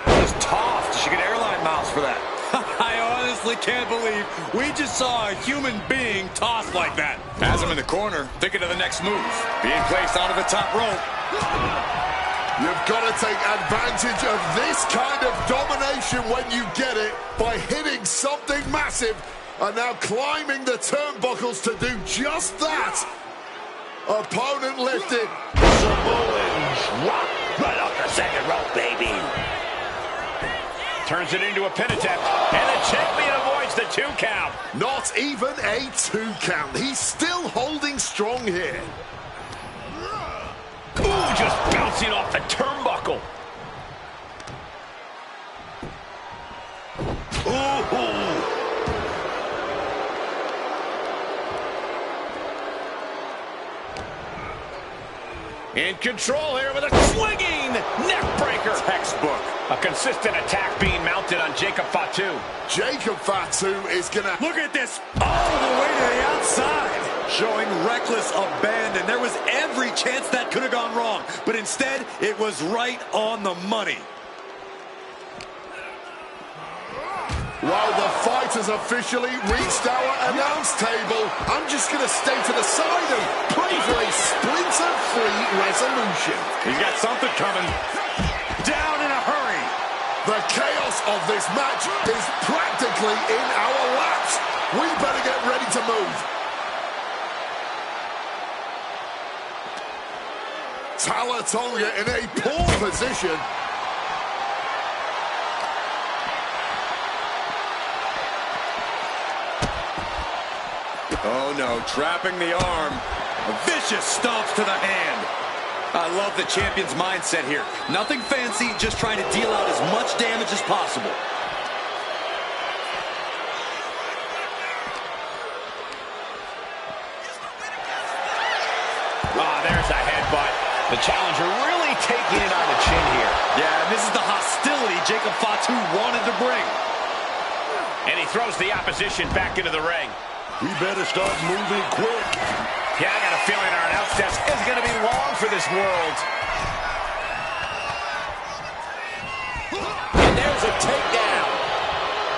Just tossed. She get airline miles for that. I honestly can't believe we just saw a human being tossed like that. Has him in the corner, thinking of the next move. Being placed onto the top rope. You've got to take advantage of this kind of domination when you get it by hitting something massive and now climbing the turnbuckles to do just that. Opponent lifted. Samoan drop right off the second rope, baby. Turns it into a pin attempt, and the champion avoids the 2 count. Not even a 2 count. He's still holding strong here. Ooh, just bouncing off the turnbuckle. Ooh. In control here with a swinging neck breaker. Textbook. A consistent attack being mounted on Jacob Fatu. Jacob Fatu is going to... Look at this. All the way to the outside. Showing reckless abandon. There was every chance that could have gone wrong. But instead, it was right on the money. While the fight has officially reached our announce table, I'm just going to stay to the side and pray for a splinter-free resolution. He's got something coming. Down in a hurry. The chaos of this match is practically in our laps. We better get ready to move. Talatonga in a poor position. Oh no, trapping the arm. A vicious stomps to the hand. I love the champion's mindset here. Nothing fancy, just trying to deal out as much damage as possible. There's a headbutt. The challenger really taking it on the chin here. Yeah, and this is the hostility Jacob Fatu wanted to bring. And he throws the opposition back into the ring. We better start moving quick. Yeah, I got a feeling our announce desk is going to be long for this world. And there's a takedown.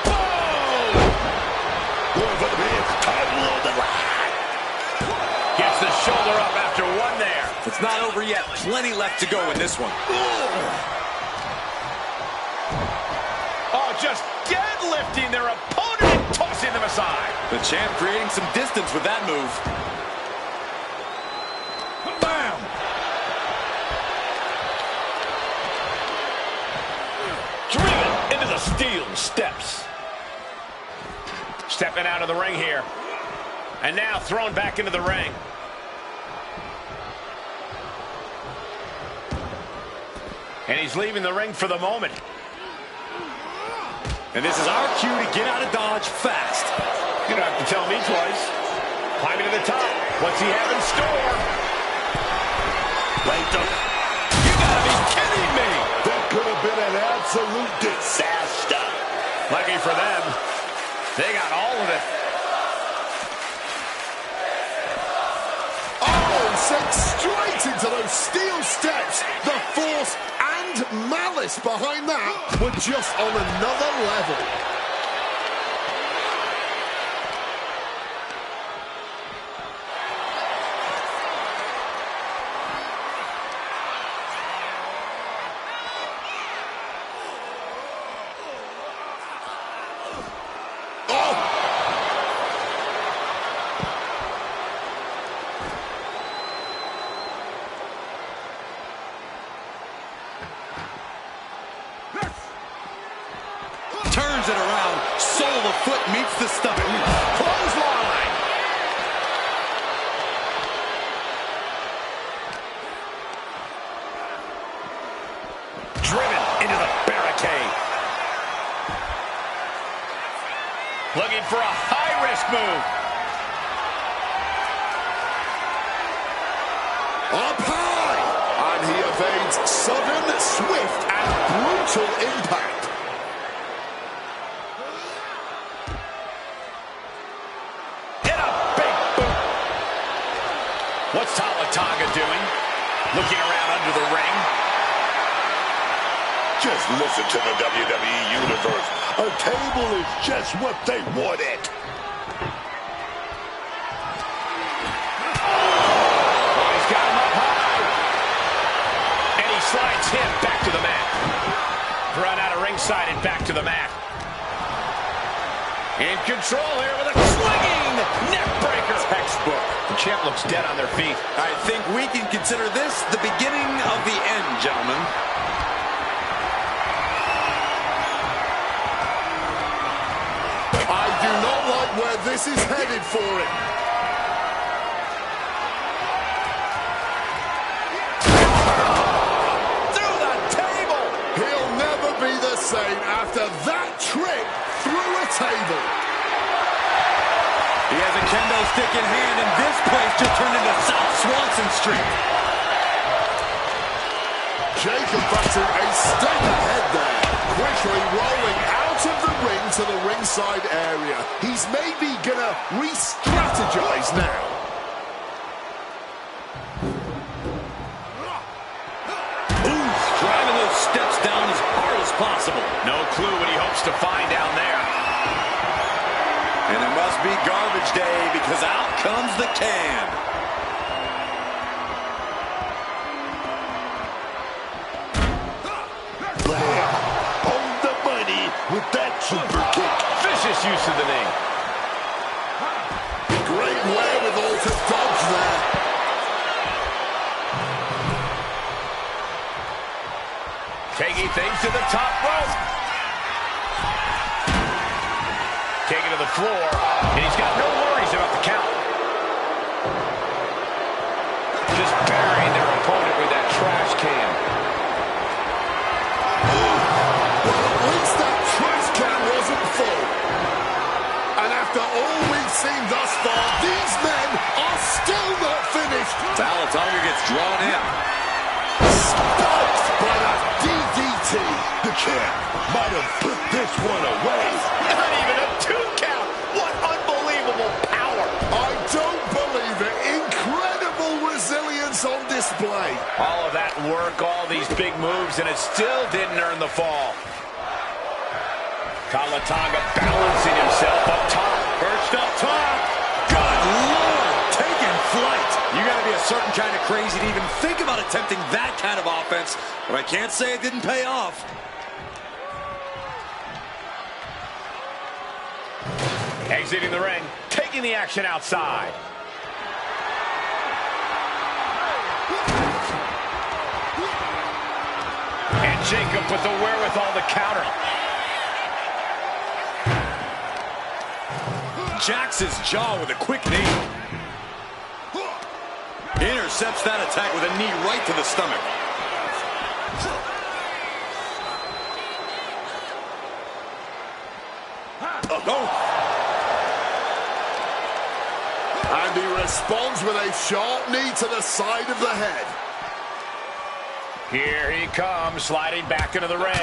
Boom! Going for the big title on the line. Gets the shoulder up after one there. It's not over yet. Plenty left to go in this one. Oh, just deadlifting their opponent and tossing them aside. The champ creating some distance with that move. Bam! Driven into the steel steps. Stepping out of the ring here. And now thrown back into the ring. And he's leaving the ring for the moment. And this is our cue to get out of Dodge fast. You don't have to tell me twice. Climbing to the top. What's he have in store? Wait, You gotta be kidding me! that could have been an absolute disaster. Lucky for them, they got all of it. Oh, sent straight into those steel steps. The force and malice behind that were just on another level. Turns it around. Sole of the foot meets the stomach. Clothesline! Driven into the barricade. Looking for a high-risk move. Up high! And he evades Sudden, swift, and brutal impact. Hit a big boot. What's Tonga doing? Looking around under the ring. Just listen to the WWE Universe. A table is just what they wanted. Oh, he's got him up high. And he slides him back to the mat. Thrown out of ringside and back to the mat. In control here with a swinging neck breaker. Textbook. The champ looks dead on their feet. I think we can consider this the beginning of the end, gentlemen. I do not like where this is headed for him. Through the table. He'll never be the same after that trip through a table. He has a kendo stick in hand, and this place just turned into South Swanson Street. Jacob Button a step ahead there. Quickly rolling out of the ring to the ringside area. He's maybe gonna re-strategize now. Ooh, driving those steps down as hard as possible. No clue what he hopes to find down there. And it must be garbage day because out comes the can. Bam! On the money with that super kick. Vicious use of the knee. Great wherewithal to dodge there. Taking things to the top rope. Taking to the floor, and he's got no worries about the count. Just burying their opponent with that trash can. Well, at least that trash can wasn't full. And after all we've seen thus far, these men are still not finished. Tonga gets drawn in. Spiked by that DDT. The champ might have put this one away. Not even a 2 count. What unbelievable power. I don't believe it. Incredible resilience on display. All of that work, all these big moves, and it still didn't earn the fall. Tonga balancing himself up top. Perched up top. Good Lord, taking flight. You got to be a certain kind of crazy to even think about attempting that kind of offense, but I can't say it didn't pay off. Exiting the ring, taking the action outside. And Jacob with the wherewithal to counter. Jacks his jaw with a quick knee. Intercepts that attack with a knee right to the stomach. Oh. And he responds with a sharp knee to the side of the head. Here he comes, sliding back into the ring.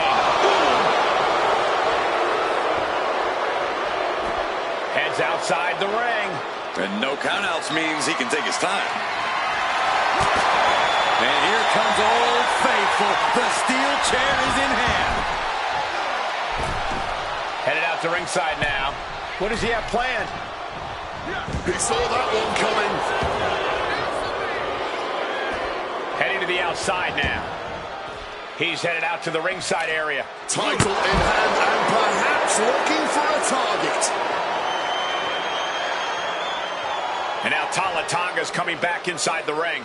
Heads outside the ring. And no countouts means he can take his time. And here comes Old Faithful. The steel chair is in hand. Headed out to ringside now. What does he have planned? He saw that one coming. Heading to the outside now. He's headed out to the ringside area. Title in hand and perhaps looking for a target. And now Tonga's coming back inside the ring.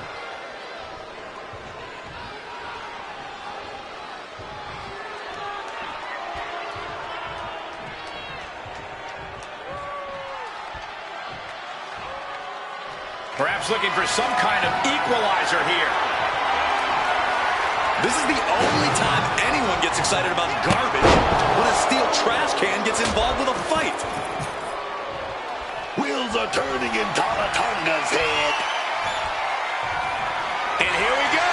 Perhaps looking for some kind of equalizer here. This is the only time anyone gets excited about garbage when a steel trash can gets involved with a fight. Wheels are turning in Tonga's head. And here we go.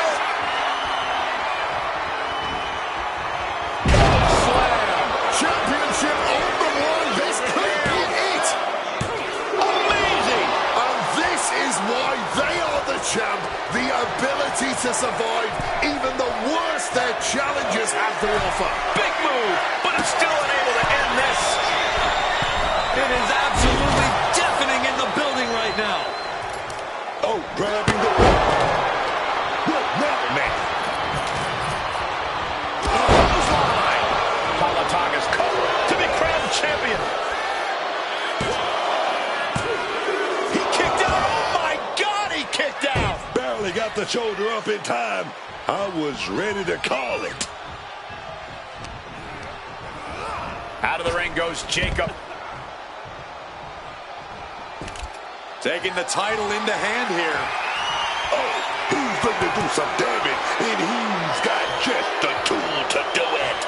the champ the ability to survive even the worst their challengers have to offer. Big move, but it's still unable to end this. It is absolutely deafening in the building right now. Oh, grabbing the... What now, man? Clothesline. Palataga's cover to be crowned champion. He kicked out. Oh, my God, he kicked out. Barely got the shoulder up in time. I was ready to call it. Out of the ring goes Jacob. Taking the title into hand here. Oh, he's going to do some damage, and he's got just the tool to do it.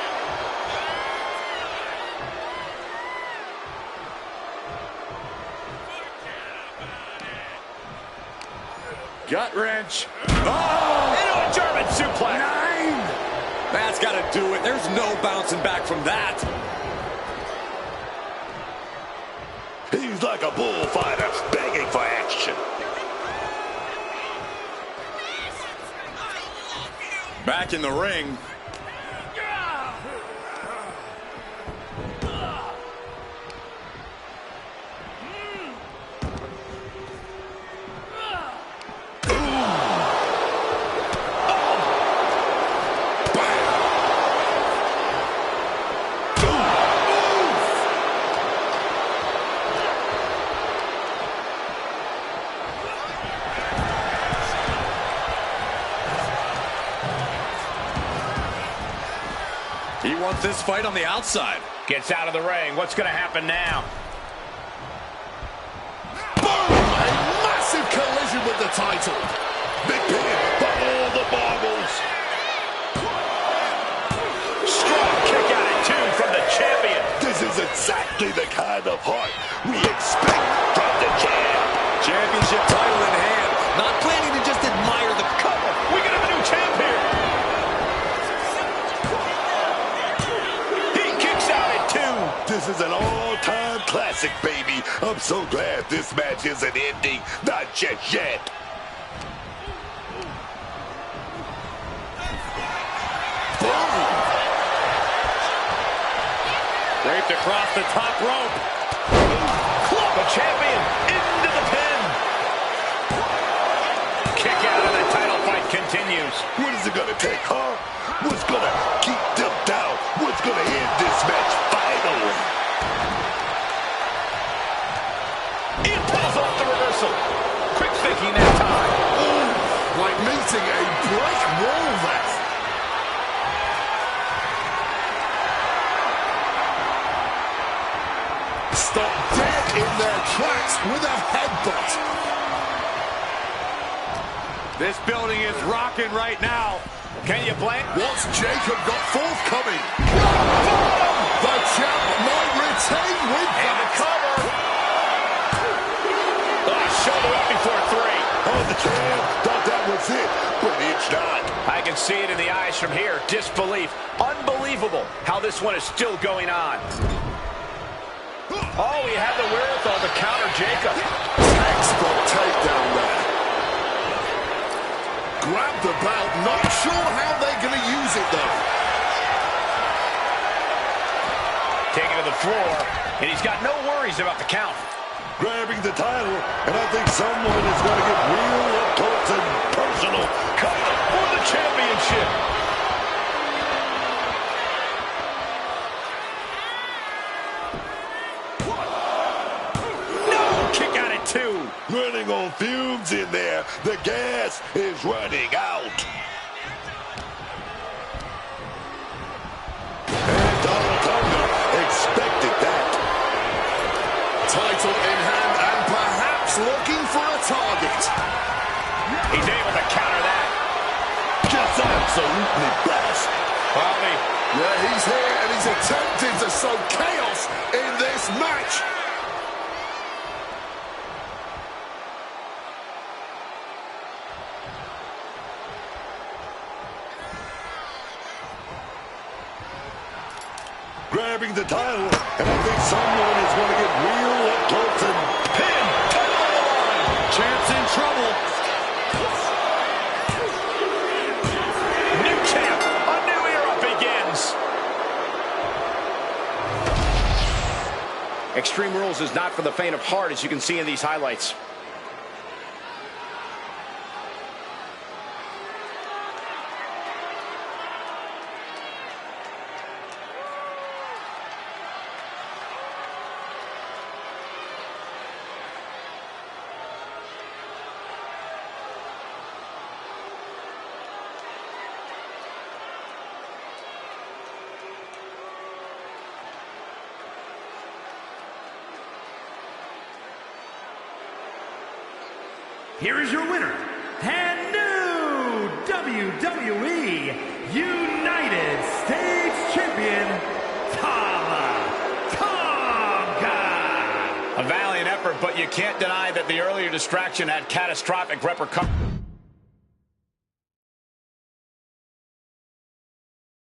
Gut wrench. Oh! Into a German suplex. 9! That's got to do it. There's no bouncing back from that. He's like a bullfighter, begging for action. Back in the ring. He wants this fight on the outside. Gets out of the ring. What's going to happen now? Boom! A massive collision with the title. Big pin for all the marbles. Strong kick out at 2 from the champion. This is exactly the kind of heart we expect from the champ. Championship title in hand. Not planning to just admire the cover. We got a new champ here. He kicks out at 2. This is an all-time classic, baby. I'm so glad this match isn't ending. Not just yet. Boom! Draped across the top rope. The champion into the pin. Kick out and the title fight continues. What is it going to take, huh? What's going to keep them down? What's going to end this match finally? He pulls off the reversal. Quick thinking that time. Ooh, like meeting a brick wall there. Stop dead in their tracks with a headbutt. This building is rocking right now. Can you blame? What's Jacob got forthcoming? The champ might retain with And the that. cover. Shoulder up before 3. Oh, the champ thought that was it, but it's not. I can see it in the eyes from here. Disbelief. Unbelievable how this one is still going on. Oh, he had the wherewithal to counter Jacob. Textbook takedown there. Grab the belt. Not sure how they're going to use it, though. Taken to the floor, and he's got no worries about the count. Grabbing the title, and I think someone is going to get real up close and personal. Coming up for the championship. No! Kick out at 2. Running on fumes in there. The gas is running out. And Donald Thunder expected that. Title in hand and perhaps looking for a target. He's able to counter that. Just absolutely blast. Bobby. Yeah, he's here and he's attempting to sow chaos in this match. Grabbing the title, and I think someone is going to get real up close and Pin. Title on the line. Champ's in trouble. Extreme Rules is not for the faint of heart, as you can see in these highlights. Here is your winner, and new WWE United States Champion, Tama Tonga. A valiant effort, but you can't deny that the earlier distraction had catastrophic repercussions.